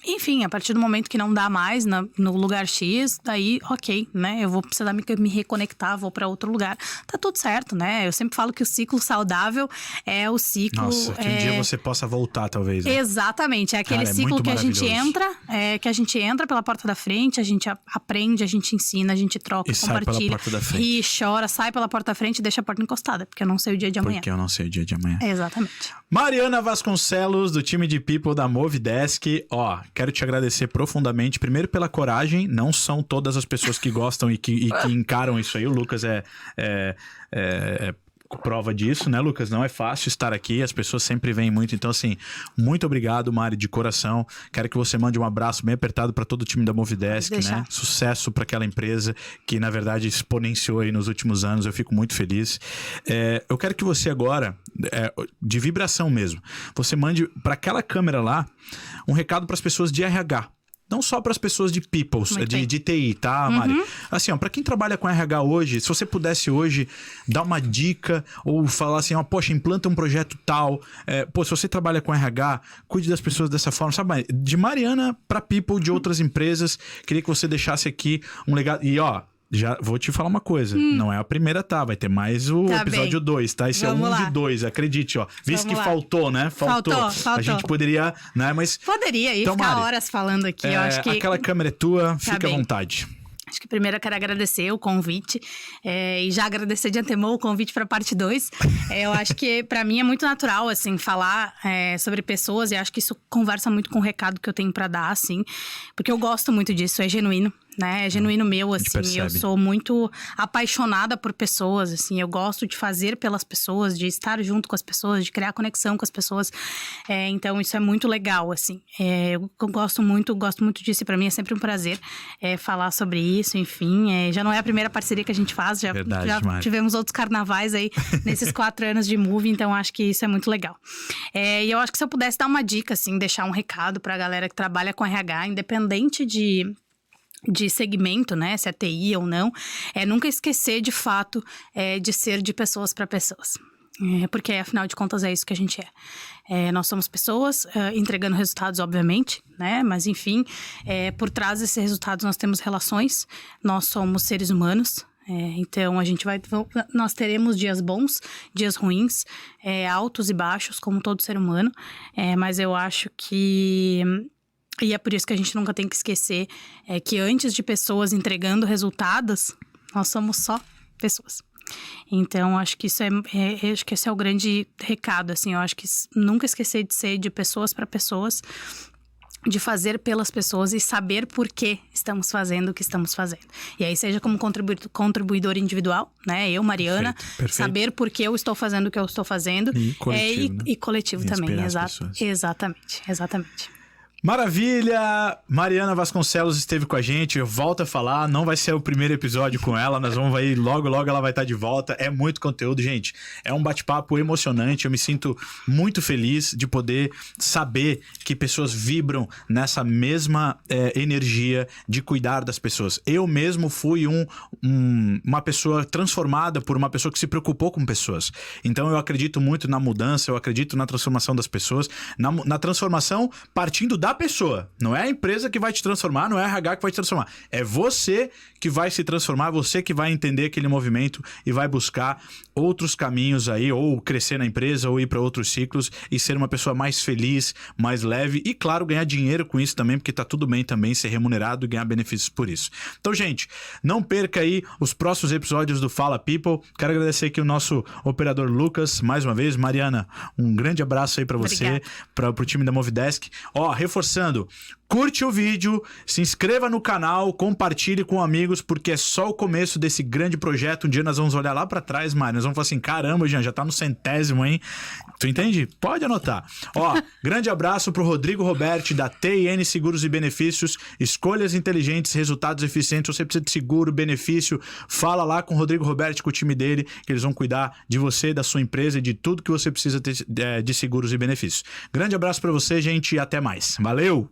Enfim, a partir do momento que não dá mais no lugar X, daí, ok, né? Eu vou precisar me reconectar, vou pra outro lugar. Tá tudo certo, né? Eu sempre falo que o ciclo saudável é o ciclo... Nossa, que um dia você possa voltar, talvez. Né? Exatamente, é aquele Cara, ciclo muito que a gente maravilhoso. entra pela porta da frente, a gente aprende, a gente ensina, a gente troca, E sai pela compartilha, porta da frente. ri, chora, sai pela porta da frente e deixa a porta encostada, porque eu não sei o dia de amanhã. Porque eu não sei o dia de amanhã. Exatamente. Mariana Vasconcelos, do time de People da Movidesk. Ó, quero te agradecer profundamente. Primeiro pela coragem. Não são todas as pessoas que gostam e que encaram isso aí. O Lucas é prova disso, né, Lucas? Não é fácil estar aqui. As pessoas sempre vêm muito. Então, assim, muito obrigado, Mari, de coração. Quero que você mande um abraço bem apertado para todo o time da Movidesk, né? Sucesso para aquela empresa que, na verdade, exponenciou aí nos últimos anos. Eu fico muito feliz. Eu quero que você agora, de vibração mesmo, você mande para aquela câmera lá um recado para as pessoas de RH. Não só para as pessoas de people, de TI, tá, Mari? Assim, ó, para quem trabalha com RH hoje, se você pudesse hoje dar uma dica ou falar assim, ó, poxa, implanta um projeto tal. Se você trabalha com RH, cuide das pessoas dessa forma, sabe? De Mariana para people de outras empresas, queria que você deixasse aqui um legado. E, ó, já vou te falar uma coisa, não é a primeira, tá? Vai ter mais o episódio 2, tá? Esse Vamos é lá. de 2, acredite, ó. Visto que lá. faltou, né? Faltou. A gente poderia, né? Mas... Poderia ir Então, ficar Mari, horas falando aqui, eu acho que... Aquela câmera é tua, fica à vontade. Acho que primeiro eu quero agradecer o convite e já agradecer de antemão o convite para parte 2. Eu acho que para mim é muito natural, assim, falar sobre pessoas e acho que isso conversa muito com o recado que eu tenho para dar, assim, porque eu gosto muito disso, é genuíno. Né? É genuíno meu, assim, eu sou muito apaixonada por pessoas, assim, eu gosto de fazer pelas pessoas, de estar junto com as pessoas, de criar conexão com as pessoas, então isso é muito legal, assim, eu gosto muito disso e pra mim é sempre um prazer falar sobre isso, enfim, já não é a primeira parceria que a gente faz, já tivemos outros carnavais aí nesses 4 anos de Move, então acho que isso é muito legal. E eu acho que se eu pudesse dar uma dica, assim, deixar um recado pra galera que trabalha com RH, independente de segmento, né, se é TI ou não, nunca esquecer de fato de ser de pessoas para pessoas. Porque afinal de contas é isso que a gente é. Nós somos pessoas entregando resultados, obviamente, né, mas enfim, por trás desses resultados nós temos relações, nós somos seres humanos. Então nós teremos dias bons, dias ruins, altos e baixos, como todo ser humano, mas eu acho que... E é por isso que a gente nunca tem que esquecer que antes de pessoas entregando resultados, nós somos só pessoas. Então, acho que acho que esse é o grande recado, assim. Eu acho que nunca esquecer de ser de pessoas para pessoas, de fazer pelas pessoas e saber por que estamos fazendo o que estamos fazendo. E aí, seja como contribuidor individual, né? Eu, Mariana, perfeito. Saber por que eu estou fazendo o que eu estou fazendo. E coletivo, né? E coletivo também, exatamente. Maravilha! Mariana Vasconcelos esteve com a gente, volta a falar, não vai ser o primeiro episódio com ela, nós vamos aí, logo ela vai estar de volta, é muito conteúdo, gente, é um bate-papo emocionante, eu me sinto muito feliz de poder saber que pessoas vibram nessa mesma energia de cuidar das pessoas. Eu mesmo fui uma pessoa transformada por uma pessoa que se preocupou com pessoas, então eu acredito muito na mudança, eu acredito na transformação das pessoas, na transformação partindo da pessoa. Não é a empresa que vai te transformar, não é a RH que vai te transformar. É você que vai se transformar, você que vai entender aquele movimento e vai buscar outros caminhos aí, ou crescer na empresa, ou ir para outros ciclos e ser uma pessoa mais feliz, mais leve e, claro, ganhar dinheiro com isso também, porque tá tudo bem também ser remunerado e ganhar benefícios por isso. Então, gente, não perca aí os próximos episódios do Fala People. Quero agradecer aqui o nosso operador Lucas, mais uma vez. Mariana, um grande abraço aí para você, pro time da Movidesk. Ó, reforçando, curte o vídeo, se inscreva no canal, compartilhe com amigos, porque é só o começo desse grande projeto. Um dia nós vamos olhar lá pra trás, Mário, nós vamos falar assim, caramba, Jean, já tá no 100º, hein? Tu entende? Pode anotar. Ó, grande abraço pro Rodrigo Roberti, da TIN Seguros e Benefícios, escolhas inteligentes, resultados eficientes. Você precisa de seguro, benefício, fala lá com o Rodrigo Roberti, com o time dele, que eles vão cuidar de você, da sua empresa e de tudo que você precisa ter de seguros e benefícios. Grande abraço pra você, gente, e até mais. Valeu!